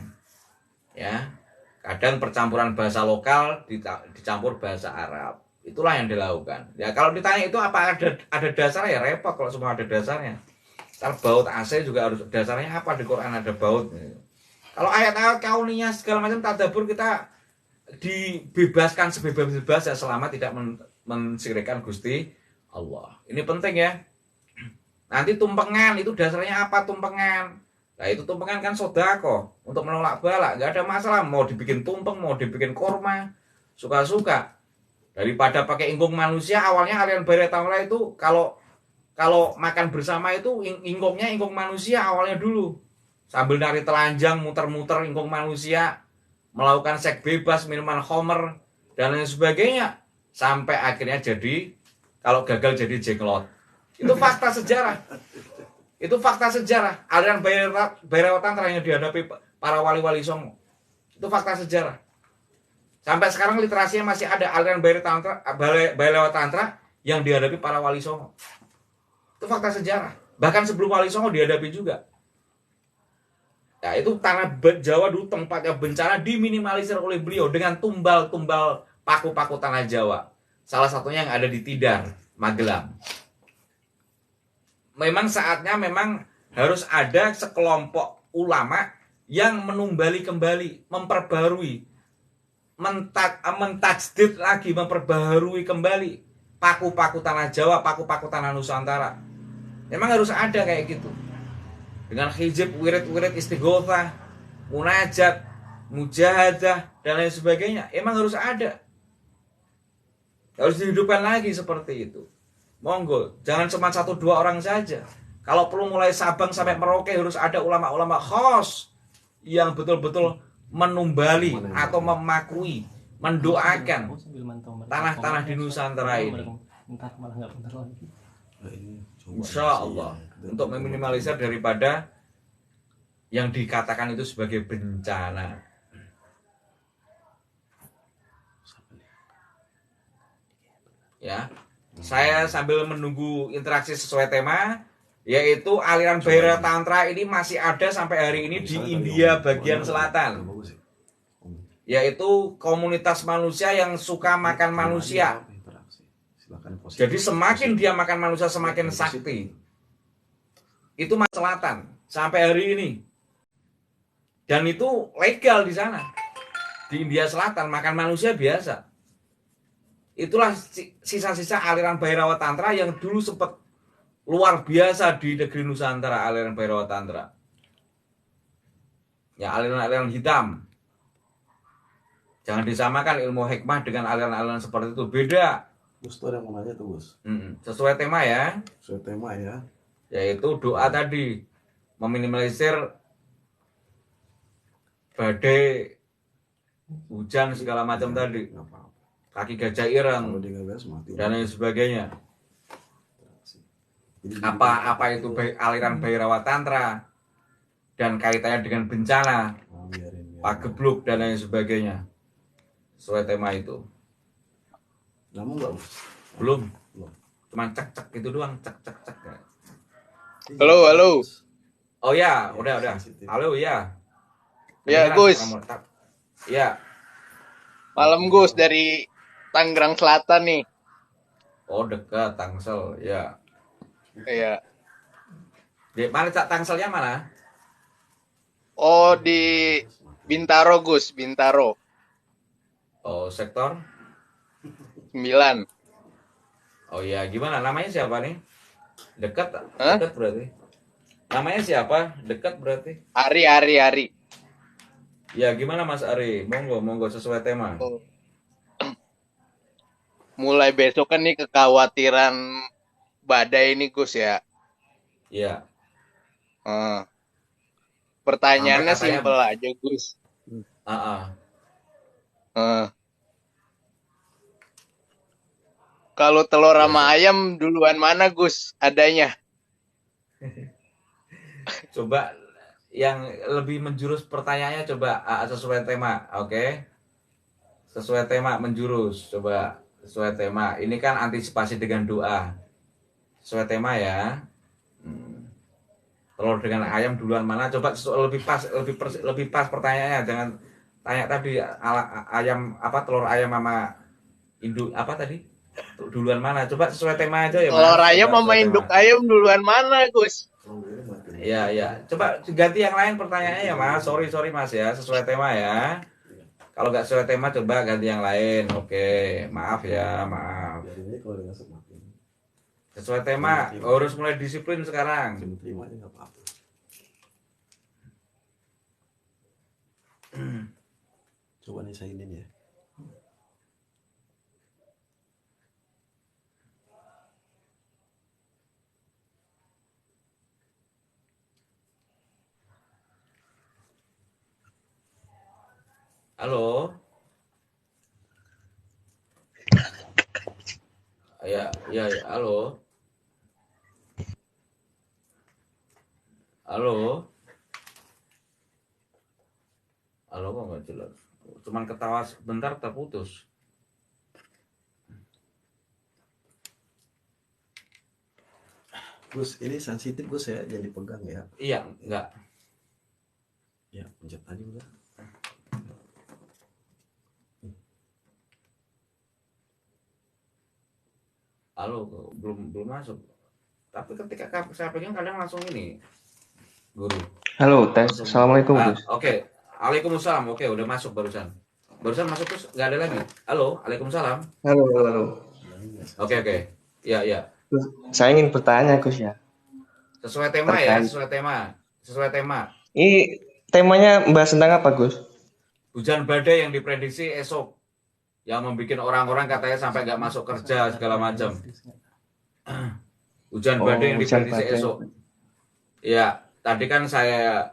Ya, kadang percampuran bahasa lokal dicampur bahasa Arab. Itulah yang dilakukan. Ya, kalau ditanya itu apa ada dasarnya, ya repot kalau semua ada dasarnya. Kalau baut AC juga harus dasarnya apa, di Quran ada baut. Kalau ayat-ayat kauniyah segala macam tadabbur kita dibebaskan sebebas-bebas ya, selama tidak mensyirikkan Gusti Allah. Ini penting ya. Nanti tumpengan itu dasarnya apa, tumpengan? Nah itu tumpengan kan sodako untuk menolak bala, nggak ada masalah. Mau dibikin tumpeng, mau dibikin korma, suka-suka. Daripada pakai ingkung manusia, awalnya aliran Bhairawa Tantra itu kalau makan bersama itu ingkungnya ingkung manusia awalnya dulu. Sambil nari telanjang, muter-muter ingkung manusia, melakukan seks bebas, minuman khamr dan lain sebagainya, sampai akhirnya jadi, kalau gagal jadi jenglot. Itu fakta sejarah. Itu fakta sejarah. Aliran Bhairawa Tantra yang dihadapi para wali-wali Songo. Itu fakta sejarah. Sampai sekarang literasinya masih ada aliran Bhairawa Tantra yang dihadapi para wali Songo. Itu fakta sejarah. Bahkan sebelum wali Songo dihadapi juga. Ya, itu tanah Jawa dulu tempatnya bencana diminimalisir oleh beliau dengan tumbal-tumbal paku-paku tanah Jawa. Salah satunya yang ada di Tidar, Magelang. Memang saatnya memang harus ada sekelompok ulama yang menumbali kembali, memperbarui, mentajdid lagi, memperbaharui kembali paku-paku tanah Jawa, paku-paku tanah Nusantara. Memang harus ada kayak gitu. Dengan hizib, wirid-wirid, istighosah, munajat, mujahadah dan lain sebagainya. Emang harus ada. Harus dihidupkan lagi seperti itu. Monggo, jangan cuma 1-2 orang saja. Kalau perlu mulai Sabang sampai Merauke harus ada ulama-ulama khos yang betul-betul menumbali atau memakui, mendoakan tanah-tanah di Nusantara ini. Ntar malah nggak bener lagi. Insya Allah untuk meminimalisir daripada yang dikatakan itu sebagai bencana. Ya, saya sambil menunggu interaksi sesuai tema, yaitu aliran Bhaira Tantra ini masih ada sampai hari ini di India bagian selatan, yaitu komunitas manusia yang suka makan manusia. Jadi semakin dia makan manusia semakin sakti. Itu Mas Selatan sampai hari ini. Dan itu legal di sana. Di India Selatan makan manusia biasa. Itulah sisa-sisa aliran Bhairawa Tantra yang dulu sempat luar biasa di negeri Nusantara, aliran Bhairawa Tantra. Ya, aliran-aliran hitam. Jangan disamakan ilmu hikmah dengan aliran-aliran seperti itu, beda. Gus tuh ada yang mau nanya tuh Gus. Sesuai tema ya. Sesuai tema ya. Yaitu doa tadi meminimalisir badai, hujan segala macam tadi. Nggak apa-apa. Kaki gajah ireng Kalau dia nggak beres mati. dan lain sebagainya. Jadi Apa itu aliran Bhairawa Tantra dan kaitannya dengan bencana, biarin. pagebluk dan lain sebagainya. Sesuai tema itu. Kamu nggak Gus? Belum. Belum. Cuman cek itu doang, cek. Halo, halo. Oh ya, udah. Halo ya. Ya, Gus. Ya. Malam Gus dari Tangerang Selatan nih. Oh, dekat Tangsel, ya. Iya. Di mana Tangselnya mana? Oh, di Bintaro, Gus, Bintaro. Oh, sektor. 9. Oh ya, gimana? Namanya siapa nih? Dekat Hah? berarti. Namanya siapa? Dekat berarti. Ari. Ya, gimana Mas Ari? Monggo sesuai tema. Oh. Mulai besok kan nih kekhawatiran badai ini, Gus ya. Iya. Pertanyaannya Sampai katanya- simpel aja, Gus. Kalau telur sama ayam duluan mana, Gus? Adanya. Coba yang lebih menjurus pertanyaannya coba sesuai tema, oke? Sesuai tema menjurus, coba sesuai tema. Ini kan antisipasi dengan doa. Sesuai tema ya. Telur dengan ayam duluan mana? Coba lebih pas pertanyaannya. Jangan tanya tadi ayam apa telur ayam sama induk apa tadi? Duluan mana? Coba sesuai tema aja ya, Mas. Telur ayam Coba sama sesuai induk tema. ayam duluan mana, Gus? Iya. Coba ganti yang lain pertanyaannya ya, Mas. Sorry Mas ya, sesuai tema ya. Kalau nggak sesuai tema coba ganti yang lain. Oke, maaf ya, maaf. Biarin aja kalau dia nggak semakin. Sesuai tema, harus mulai disiplin sekarang. Terima aja nggak apa-apa. Coba nih saya ini ya. Halo. Ya, halo. Halo. Halo, kok nggak jelas? Cuman ketawa sebentar terputus. Gus, ini sensitif Gus ya, jangan dipegang ya. Iya, enggak. Ya, pencet aja udah. Halo, belum masuk. Tapi ketika saya pegang kadang langsung ini, guru. Halo, tes. Assalamualaikum, Gus. Oke. Waalaikumsalam. Oke, udah masuk barusan. Barusan masuk terus nggak ada lagi. Halo, waalaikumsalam. Halo. Oke. Ya. Gus, saya ingin bertanya, Gus ya. Sesuai tema ya, Terkait- sesuai tema. Ini temanya membahas tentang apa, Gus? Hujan badai yang diprediksi esok, yang membuat orang-orang katanya sampai nggak masuk kerja segala macam. Hujan badai yang hujan diprediksi badai. esok. Ya, tadi kan saya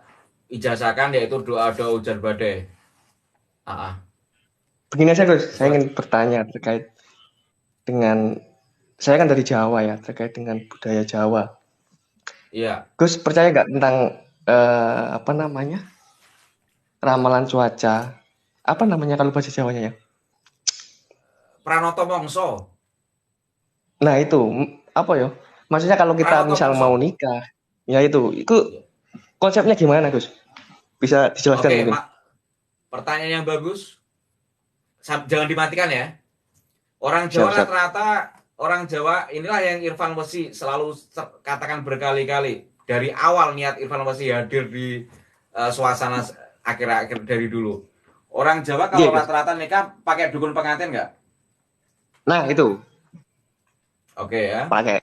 ijazahkan yaitu doa-doa hujan badai. Begini aja, Gus. Saya ingin bertanya terkait dengan saya kan dari Jawa ya, terkait dengan budaya Jawa. Iya. Gus percaya nggak tentang apa namanya ramalan cuaca? Apa namanya kalau bahasa Jawanya ya? Pranoto Mongso. Nah itu apa ya? Maksudnya kalau kita Pranoto misal Mongso. mau nikah, ya itu Iya. konsepnya gimana Gus? Bisa dijelaskan Oke, mungkin? pertanyaan yang bagus. Jangan dimatikan ya. Orang Siap, Jawa siap. rata-rata, orang Jawa inilah yang Irfan Wesi selalu katakan berkali-kali. Dari awal niat Irfan Wesi hadir di suasana akhir-akhir dari dulu. Orang Jawa kalau Iya, Gus. rata-rata nikah pakai dukun pengantin nggak? Nah itu Oke ya. pakai.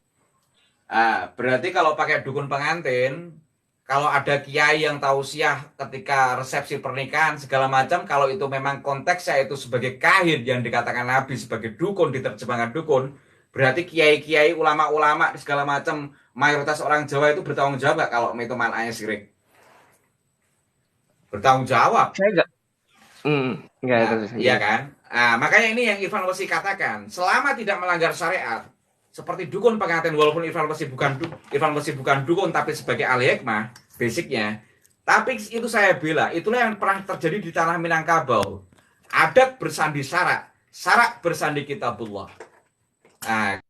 Berarti kalau pakai dukun pengantin, kalau ada kiai yang tausiah ketika resepsi pernikahan segala macam, kalau itu memang konteksnya itu sebagai kahin yang dikatakan Nabi sebagai dukun, diterjemahkan dukun, berarti kiai-kiai, ulama-ulama segala macam mayoritas orang Jawa itu bertanggung jawab gak kalau itu mananya sirik? Bertanggung jawab. Saya enggak. Enggak Nah, itu. iya kan? Makanya ini yang Irfan Wesi katakan, selama tidak melanggar syariat, seperti dukun pengantin, walaupun Irfan Wesi bukan dukun tapi sebagai ahli hikmah basicnya, tapi itu saya bela. Itulah yang pernah terjadi di tanah Minangkabau. Adat bersandi syarak, syarak bersandi kitabullah. Nah,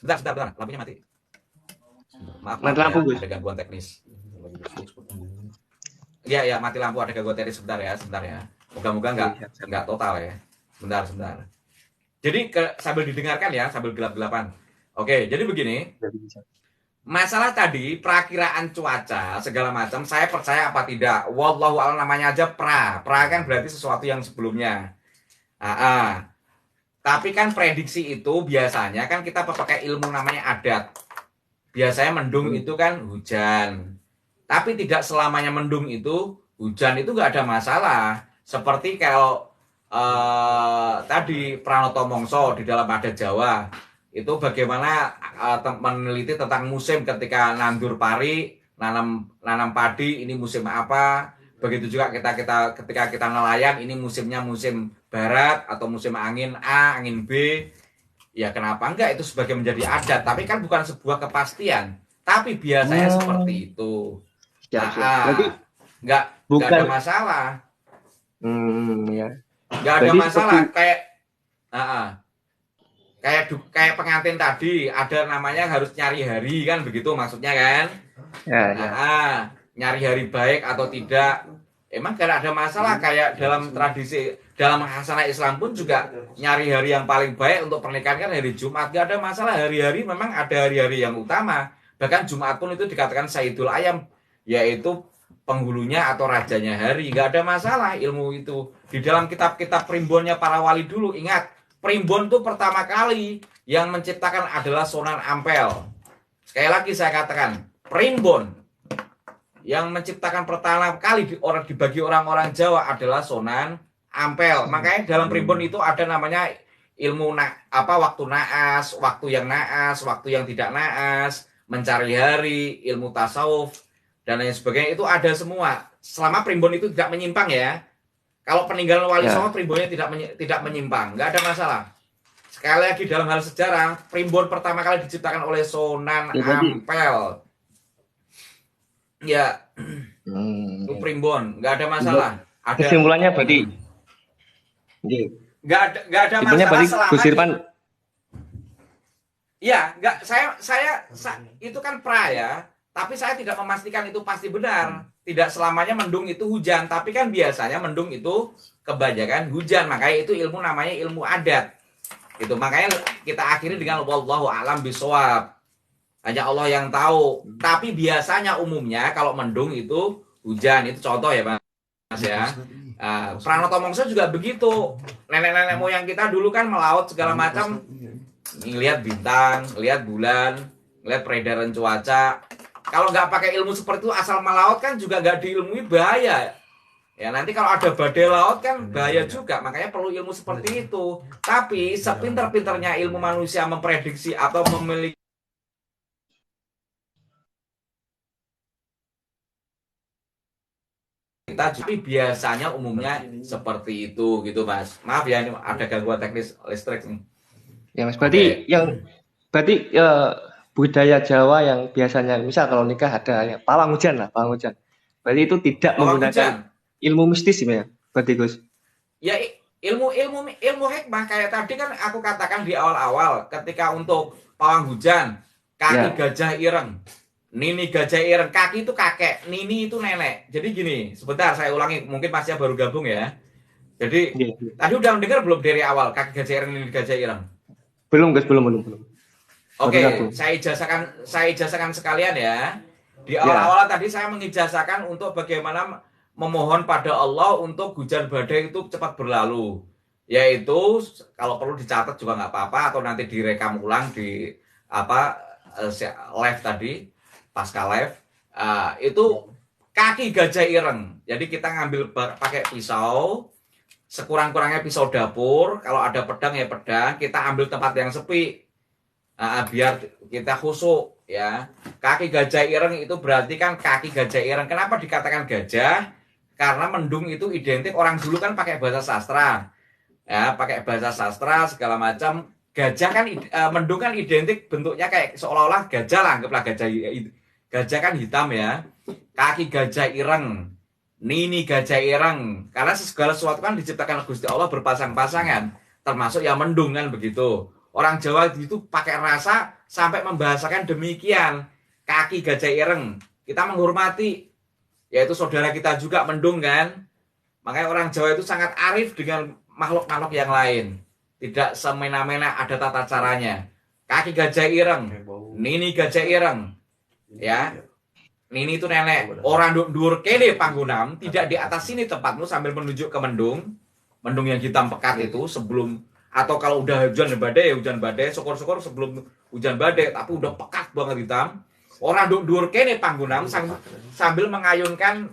sebentar, lampunya mati. Maaf Mati lampu, ya, Gus. ada gangguan teknis. Iya, mati lampu, ada gangguan teknis sebentar ya. Moga-moga nggak total ya. Sebentar. Jadi sambil didengarkan ya, sambil gelap-gelapan. Oke, jadi begini. Masalah tadi perakiraan cuaca segala macam, saya percaya apa tidak? Wallahu a'lam, namanya aja pra. Pra kan berarti sesuatu yang sebelumnya. Tapi kan prediksi itu biasanya kan kita pakai ilmu namanya adat. Biasanya mendung itu kan hujan. Tapi tidak selamanya mendung itu hujan, itu nggak ada masalah. Seperti kalau tadi Pranoto Mongso di dalam adat Jawa itu bagaimana meneliti tentang musim ketika nandur pari, nanam padi, ini musim apa. Begitu juga ketika kita nelayan, ini musimnya musim barat atau musim angin A, angin B. Ya kenapa enggak, itu sebagai menjadi adat, tapi kan bukan sebuah kepastian. Tapi biasanya seperti itu. Berarti nggak ada masalah. Ya. Nggak ada masalah kayak pengantin tadi ada namanya harus nyari hari kan, begitu maksudnya kan? Ya. Nyari hari baik atau tidak, emang gak ada masalah. Kayak dalam tradisi, dalam hasanah Islam pun juga nyari hari yang paling baik untuk pernikahan kan hari Jumat, gak ada masalah. Hari-hari memang ada hari-hari yang utama, bahkan Jumat pun itu dikatakan Sayyidul Ayam, yaitu penghulunya atau rajanya hari. Gak ada masalah ilmu itu. Di dalam kitab-kitab primbonnya para wali dulu, ingat, primbon itu pertama kali yang menciptakan adalah Sunan Ampel. Sekali lagi saya katakan, primbon yang menciptakan pertama kali dibagi orang-orang Jawa adalah Sunan Ampel. Makanya dalam primbon itu ada namanya ilmu waktu naas, waktu yang naas, waktu yang tidak naas, mencari hari, ilmu tasawuf dan lain sebagainya, itu ada semua. Selama primbon itu tidak menyimpang ya. Kalau peninggalan Wali Songo primbonnya tidak menyimpang, nggak ada masalah. Sekali lagi dalam hal sejarah, primbon pertama kali diciptakan oleh Sunan Ampel. Ya, itu primbon, nggak ada masalah. Kesimpulannya berarti, nggak ada masalah selama Gus Irfan. Ya, nggak, saya itu kan pra ya, tapi saya tidak memastikan itu pasti benar. Tidak selamanya mendung itu hujan, tapi kan biasanya mendung itu kebanyakan hujan. Makanya itu ilmu namanya ilmu adat. Itu makanya kita akhiri dengan wallahu a'lam bishawab. Hanya Allah yang tahu. Tapi biasanya umumnya kalau mendung itu hujan. Itu contoh ya Mas ya. Pranoto Mongso juga begitu. Nenek-nenek moyang kita dulu kan melaut segala macam, ngelihat bintang, lihat bulan, lihat peredaran cuaca. Kalau nggak pakai ilmu seperti itu, asal melaut kan juga nggak diilmui, bahaya. Ya nanti kalau ada badai laut kan bahaya juga. Makanya perlu ilmu seperti itu. Tapi sepinter-pinternya ilmu manusia memprediksi atau memiliki tapi biasanya umumnya seperti itu gitu Mas. Maaf ya, ini ada gangguan teknis listrik nih. Ya Mas, berarti berarti budaya Jawa yang biasanya misal kalau nikah ada yang pawang hujan. Berarti itu tidak menggunakan ilmu mistis ya, berarti Gus. Ya ilmu hikmah kayak tadi kan aku katakan di awal-awal ketika untuk pawang hujan, kaki gajah ireng. Nini gajah ireng, kaki itu kakek, Nini itu nenek. Jadi gini, sebentar saya ulangi, mungkin Masnya baru gabung ya. Jadi tadi udah dengar belum dari awal kaki gajah ireng, Nini gajah ireng? Belum Gus, belum. Oke, saya ijazahkan sekalian ya. Di awal-awal tadi saya mengijazahkan untuk bagaimana memohon pada Allah untuk hujan badai itu cepat berlalu. Yaitu kalau perlu dicatat juga nggak apa-apa atau nanti direkam ulang di live tadi. Pasca live itu kaki gajah ireng. Jadi kita ngambil pakai pisau, sekurang-kurangnya pisau dapur. Kalau ada pedang ya pedang. Kita ambil tempat yang sepi biar kita khusyuk ya. Kaki gajah ireng itu berarti kan kaki gajah ireng. Kenapa dikatakan gajah? Karena mendung itu identik, orang dulu kan pakai bahasa sastra ya, pakai bahasa sastra segala macam. Gajah kan mendung kan identik bentuknya kayak seolah-olah gajah lah, anggaplah gajah kan hitam ya. Kaki gajah ireng, Nini gajah ireng. Karena segala sesuatu kan diciptakan Gusti Allah berpasang-pasangan, termasuk yang mendung kan begitu. Orang Jawa itu pakai rasa sampai membahasakan demikian. Kaki gajah ireng, kita menghormati, yaitu saudara kita juga mendung kan. Makanya orang Jawa itu sangat arif dengan makhluk-makhluk yang lain. Tidak semena-mena, ada tata caranya. Kaki gajah ireng, Nini gajah ireng. Ya, Nini itu nenek. Orang dur kene panggunam, tidak di atas sini tempatmu, sambil menunjuk ke mendung yang hitam pekat itu sebelum, atau kalau udah hujan badai, syukur-syukur sebelum hujan badai, tapi udah pekat banget hitam. Orang dur kene panggunam sambil mengayunkan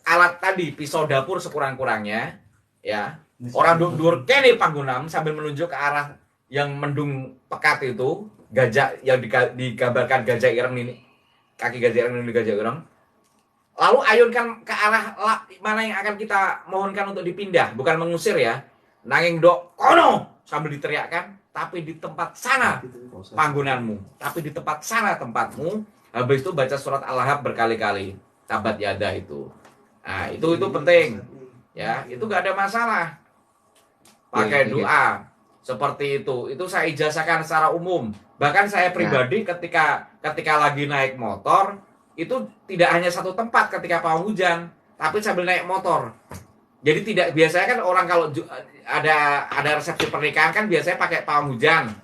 alat tadi, pisau dapur sekurang-kurangnya, ya. Orang dur kene panggunam sambil menunjuk ke arah yang mendung pekat itu. Gajah yang digambarkan gajah ireng ini, kaki gajah ireng ini gajah ireng. Lalu ayunkan ke arah mana yang akan kita mohonkan untuk dipindah, bukan mengusir ya. Nanging dok kono sambil diteriakkan, tapi di tempat sana panggonanmu, tapi di tempat sana tempatmu. Habis itu baca surat Al-Lahab berkali-kali, tabat yada itu. Nah itu penting ya, itu gak ada masalah. Pakai doa seperti itu saya ijazahkan secara umum. Bahkan saya pribadi ketika lagi naik motor itu tidak hanya satu tempat ketika pawang hujan, tapi sambil naik motor. Jadi tidak, biasanya kan orang kalau ada resepsi pernikahan kan biasanya pakai pawang hujan.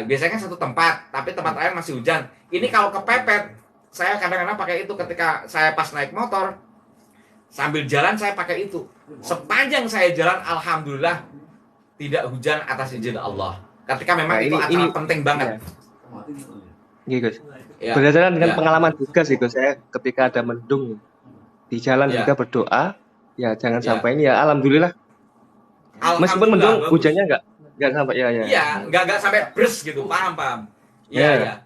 Biasanya kan satu tempat, tapi tempat lain masih hujan. Ini kalau kepepet, saya kadang-kadang pakai itu ketika saya pas naik motor. Sambil jalan saya pakai itu. Sepanjang saya jalan, alhamdulillah tidak hujan atas izin Allah. Ketika memang itu acara penting banget. Iya Gus. Ya. Berdasarkan dengan pengalaman juga sih Gus, saya ketika ada mendung di jalan juga berdoa, ya jangan sampai ini ya. Alhamdulillah. Meskipun mendung bagus. Hujannya enggak sampai ya. Iya, enggak sampai bres gitu, paham. Iya.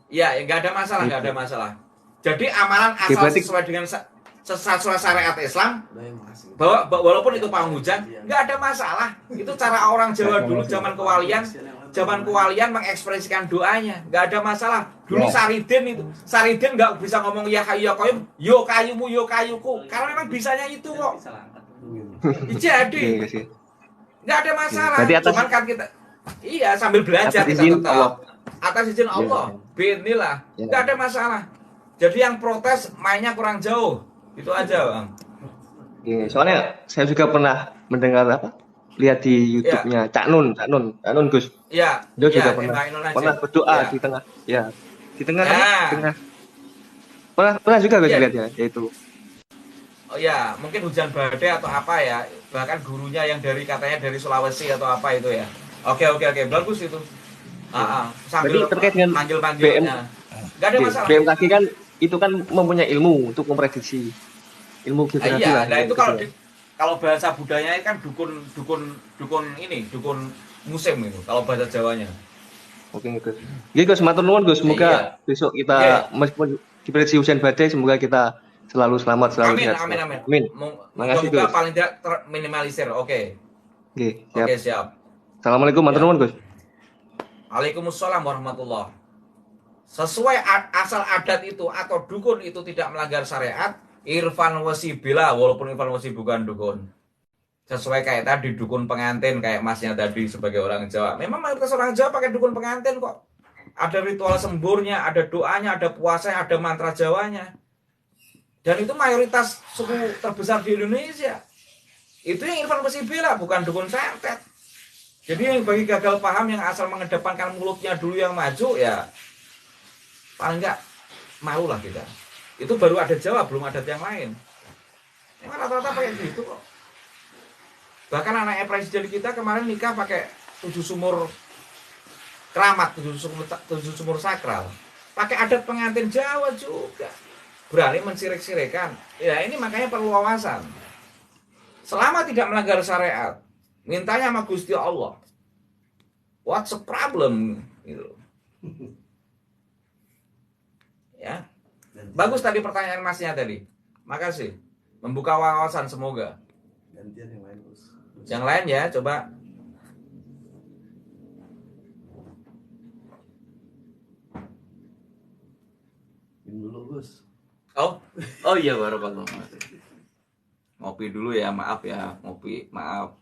Iya, enggak ada masalah. Jadi amalan asal sesuai dengan sesuai syariat Islam, bahwa walaupun itu pawang hujan, nggak ada masalah. Itu cara orang Jawa dulu zaman kewalian mengekspresikan doanya, nggak ada masalah. Dulu Saridin nggak bisa ngomong ya kayu ya koyum, yo kayumu yo kayuku, karena memang bisanya itu kok. Jadi nggak ada masalah. Cuman kan kita sambil belajar kita tetap atas izin Allah, bismillah, nggak ada masalah. Jadi yang protes mainnya kurang jauh. Itu aja Bang. Soalnya saya juga pernah mendengar lihat di YouTube-nya Cak Nun Gus. Iya. Dia juga pernah berdoa di tengah. Ya. Di tengah. Pernah juga Gus lihat ya, yaitu. Oh ya, mungkin hujan badai atau apa ya. Bahkan gurunya yang katanya dari Sulawesi atau apa itu ya. Oke, bagus itu. Sambil terkait dengan manggil-manggilnya. Enggak ada masalah. BMKG kan itu kan mempunyai ilmu untuk memprediksi ilmu geografi lah. Nah itu kalau bahasa budayanya kan dukun musim itu kalau bahasa Jawanya. Oke Gus. Gus matur nuwun Gus, semoga besok kita meskipun diprediksi hujan badai, semoga kita Selalu selamat, selalu Amin, sehat. amin, amin. Amin. Makasih, Moga-moga Gus. paling tidak terminimalisir. Oke. Oke, siap. Oke, siap. Assalamualaikum, matur Ya. nuwun, Gus. Waalaikumsalam warahmatullah. Sesuai asal adat itu atau dukun itu tidak melanggar syariat, irfan wasibila, walaupun irfan wasi bukan dukun. Sesuai kayak tadi dukun pengantin kayak masnya tadi sebagai orang Jawa. Memang mayoritas orang Jawa pakai dukun pengantin kok. Ada ritual semburnya, ada doanya, ada puasanya, ada mantra Jawanya. Dan itu mayoritas suku terbesar di Indonesia. Itu yang irfan wasibila, bukan dukun santet. Jadi yang bagi gagal paham yang asal mengedepankan mulutnya dulu yang maju, ya paling enggak malu lah kita. Itu baru ada Jawa, belum ada yang lain. Yang rata-rata pakai gitu kok. Bahkan anaknya presiden kita kemarin nikah pakai 7 sumur keramat, 7 sumur sakral. Pakai adat pengantin Jawa juga. Berani mensirik-sirikan. Ya ini makanya perlu wawasan. Selama tidak melanggar syariat, mintanya sama Gusti Allah. What's the problem? Gitu. Ya. Bagus tadi pertanyaan masnya tadi. Makasih. Membuka wawasan semoga. Gantian yang lain, Gus. Yang lain ya, coba. Minum dulu, Gus. Oh iya barakallah. Ngopi dulu ya, maaf ya, ngopi, maaf.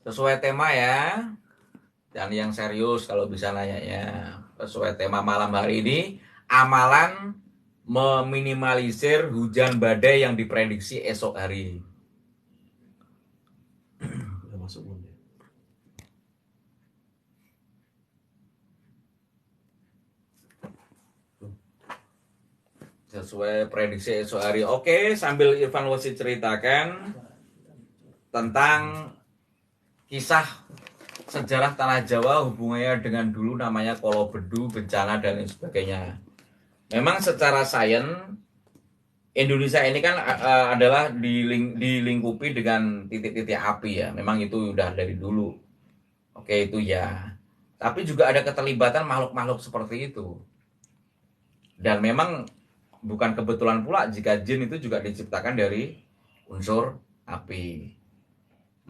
Sesuai tema ya. Dan yang serius kalau bisa nanyanya. Sesuai tema malam hari ini, amalan meminimalisir hujan badai yang diprediksi esok hari. Udah masuk belum ya? Sesuai prediksi esok hari. Oke, sambil Irfan Wasi ceritakan tentang kisah sejarah Tanah Jawa hubungannya dengan dulu namanya Kolobedu, bencana dan lain sebagainya. Memang secara sains Indonesia ini kan adalah dilingkupi dengan titik-titik api ya. Memang itu udah dari dulu. Oke, itu ya. Tapi juga ada keterlibatan makhluk-makhluk seperti itu. Dan memang bukan kebetulan pula jika jin itu juga diciptakan dari unsur api.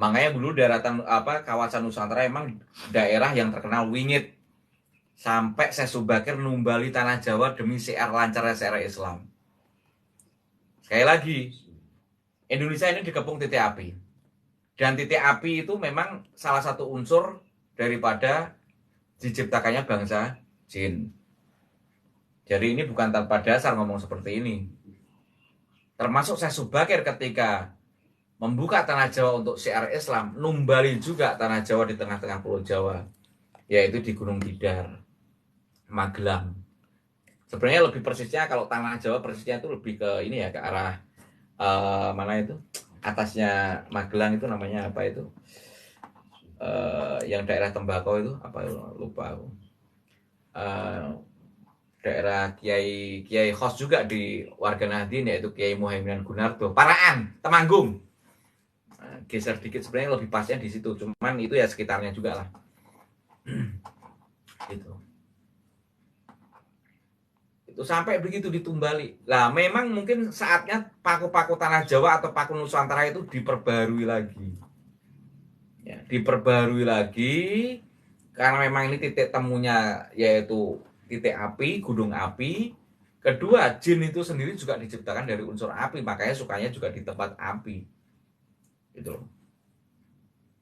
Makanya dulu daratan kawasan Nusantara emang daerah yang terkenal wingit. Sampai Syekh Subakir numbali tanah Jawa demi siar lancarnya syiar Islam. Sekali lagi, Indonesia ini dikepung titik api. Dan titik api itu memang salah satu unsur daripada diciptakannya bangsa jin. Jadi ini bukan tanpa dasar ngomong seperti ini. Termasuk Syekh Subakir ketika membuka tanah Jawa untuk syiar Islam, numbali juga tanah Jawa di tengah-tengah pulau Jawa, yaitu di Gunung Tidar, Magelang. Sebenarnya lebih persisnya kalau tanah Jawa persisnya itu lebih ke ini ya, ke arah mana itu? Atasnya Magelang itu namanya apa itu? Yang daerah tembakau itu apa? Lupa aku. Daerah Kiai Khos juga di warga Nahdien, yaitu Kiai Muhaiminan Gunarto, Paraan, Temanggung. Geser dikit sebenarnya lebih pasnya di situ, cuman itu ya sekitarnya juga lah. Gitu. Itu sampai begitu ditumbali. Lah memang mungkin saatnya paku-paku tanah Jawa atau paku Nusantara itu diperbarui lagi. Ya, diperbarui lagi karena memang ini titik temunya yaitu titik api, gunung api. Kedua, jin itu sendiri juga diciptakan dari unsur api, makanya sukanya juga di tempat api. Gitu.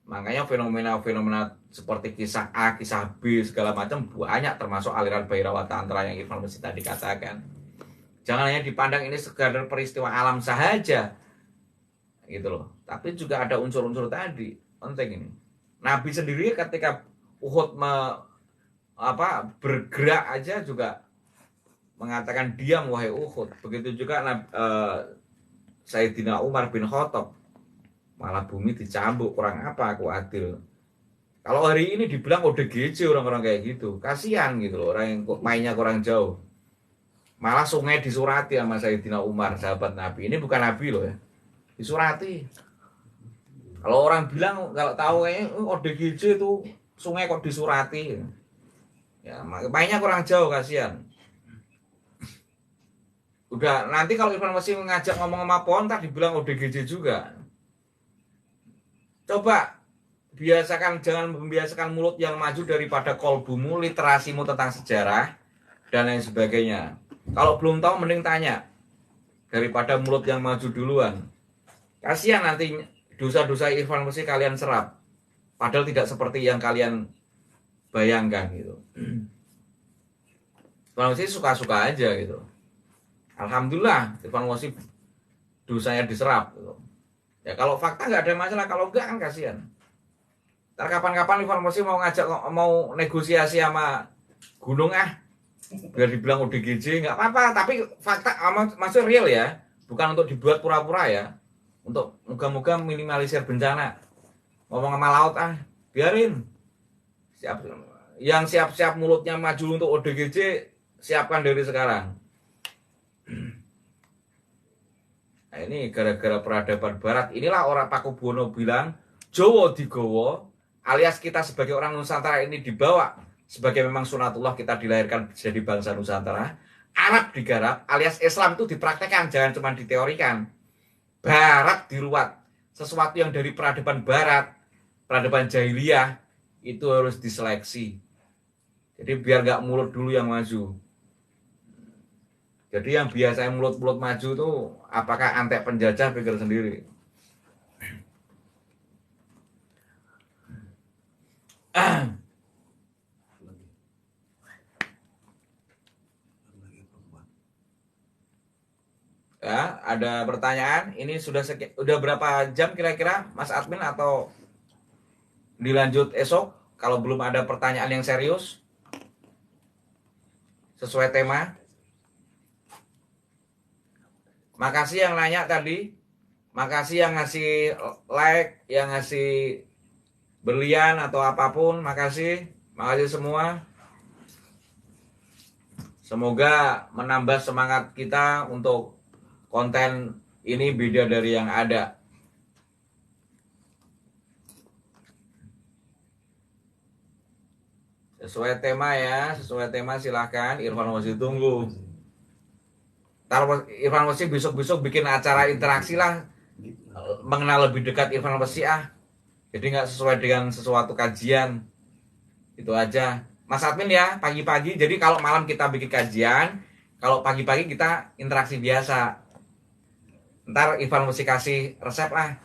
Makanya fenomena-fenomena seperti kisah A, kisah B segala macam banyak, termasuk aliran Bhairawa Tantra yang Irfan Wasi tadi katakan. Jangan hanya dipandang ini sekadar peristiwa alam saja, gitu loh. Tapi juga ada unsur-unsur tadi, penting ini. Nabi sendiri ketika Uhud bergerak aja juga mengatakan diam wahai Uhud. Begitu juga Sayyidina Umar bin Khattab, malah bumi dicambuk, kurang apa aku adil. Kalau hari ini dibilang ODGJ orang-orang kayak gitu, kasihan gitu loh, orang yang mainnya kurang jauh. Malah sungai disurati sama Sayyidina Umar, sahabat Nabi. Ini bukan Nabi loh ya, disurati. Kalau orang bilang kalau tahu kayaknya ODGJ itu sungai kok disurati. Ya, mainnya kurang jauh, kasihan. Udah nanti kalau Irfan masih ngajak ngomong sama pohon tadi dibilang ODGJ juga. Coba jangan membiasakan mulut yang maju daripada kolbumu, literasimu tentang sejarah dan lain sebagainya. Kalau belum tahu mending tanya daripada mulut yang maju duluan. Kasihan nanti dosa-dosa Irfan mesti kalian serap. Padahal tidak seperti yang kalian bayangkan gitu. Irfan mesti suka-suka aja gitu. Alhamdulillah Irfan mesti dosanya diserap gitu. Ya kalau fakta nggak ada masalah, kalau enggak kan kasihan. Ntar kapan-kapan Irfan mesti mau negosiasi sama gunung biar dibilang ODGJ nggak apa-apa, tapi fakta masih real ya, bukan untuk dibuat pura-pura ya. Untuk moga-moga minimalisir bencana. Ngomong sama laut biarin. Yang siap-siap mulutnya maju untuk ODGJ, siapkan dari sekarang. Nah, ini gara-gara peradaban barat. Inilah orang Pakubuwono bilang Jowo digowo, alias kita sebagai orang Nusantara ini dibawa sebagai memang sunatullah kita dilahirkan jadi bangsa Nusantara. Arab digarap, alias Islam itu dipraktekkan, jangan cuma diteorikan. Barat diruat, sesuatu yang dari peradaban barat, peradaban jahiliyah itu harus diseleksi. Jadi biar nggak mulut dulu yang maju. Jadi yang biasanya mulut-mulut maju tuh apakah antek penjajah, pikir sendiri. Ya, ada pertanyaan? Ini udah berapa jam kira-kira, Mas Admin, atau dilanjut esok? Kalau belum ada pertanyaan yang serius sesuai tema. Makasih yang nanya tadi. Makasih yang ngasih like, yang ngasih berlian atau apapun. Makasih semua. Semoga menambah semangat kita untuk konten ini beda dari yang ada. Sesuai tema ya, sesuai tema silahkan. Irfan masih tunggu. Ntar Irfan masih besok-besok bikin acara interaksi lah, mengenal lebih dekat Irfan masih Jadi nggak sesuai dengan sesuatu kajian. Itu aja. Mas Admin ya, pagi-pagi. Jadi kalau malam kita bikin kajian, kalau pagi-pagi kita interaksi biasa. Ntar Irfan mesti kasih resep lah.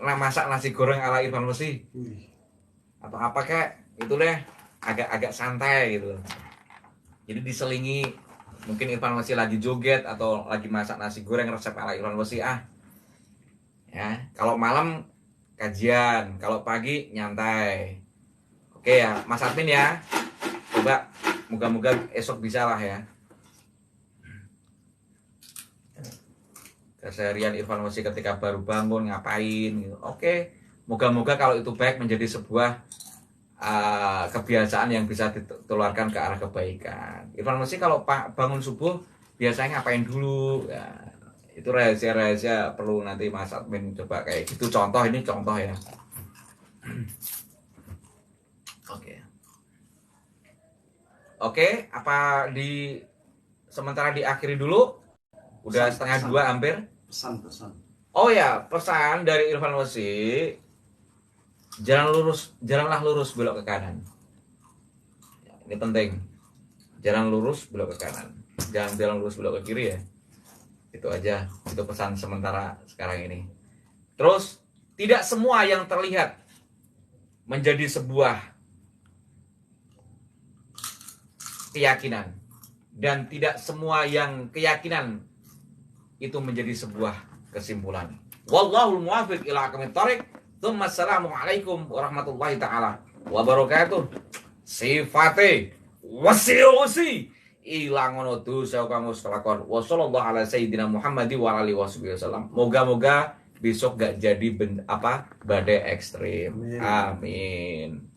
Masak nasi goreng ala Irfan mesti. Atau apa kek, itu deh. Agak santai gitu. Jadi diselingi. Mungkin Irfan mesti lagi joget atau lagi masak nasi goreng resep ala Irfan mesti Ya, kalau malam kajian, kalau pagi nyantai. Oke ya, Mas Admin ya. Coba moga-moga esok bisa lah ya. Keseharian Irfan Mosi ketika baru bangun ngapain gitu. Oke, moga-moga kalau itu baik menjadi sebuah kebiasaan yang bisa ditularkan ke arah kebaikan. Irfan Mosi kalau bangun subuh biasanya ngapain dulu ya, itu rahasia-rahasia perlu nanti Mas Admin coba kayak gitu. Ini contoh ya. Oke, apa sementara diakhiri dulu? Udah setengah 2 hampir. Pesan. Oh ya, pesan dari Irfan Mosi. Jalanlah lurus belok ke kanan. Ya, ini penting. Jalan lurus belok ke kanan. Jangan jalan lurus belok ke kiri ya. Itu aja. Itu pesan sementara sekarang ini. Terus, tidak semua yang terlihat menjadi sebuah keyakinan. Dan tidak semua yang keyakinan itu menjadi sebuah kesimpulan. Wallahul muwaffiq ila aqwamit thoriq. Assalamualaikum warahmatullahi taala wabarakatuh. Sifate wasi ilang ono dosa kamu kelakon. Wassallallahu ala sayyidina Muhammadi wa alihi wasallam. Moga-moga besok gak jadi badai ekstrim. Amin.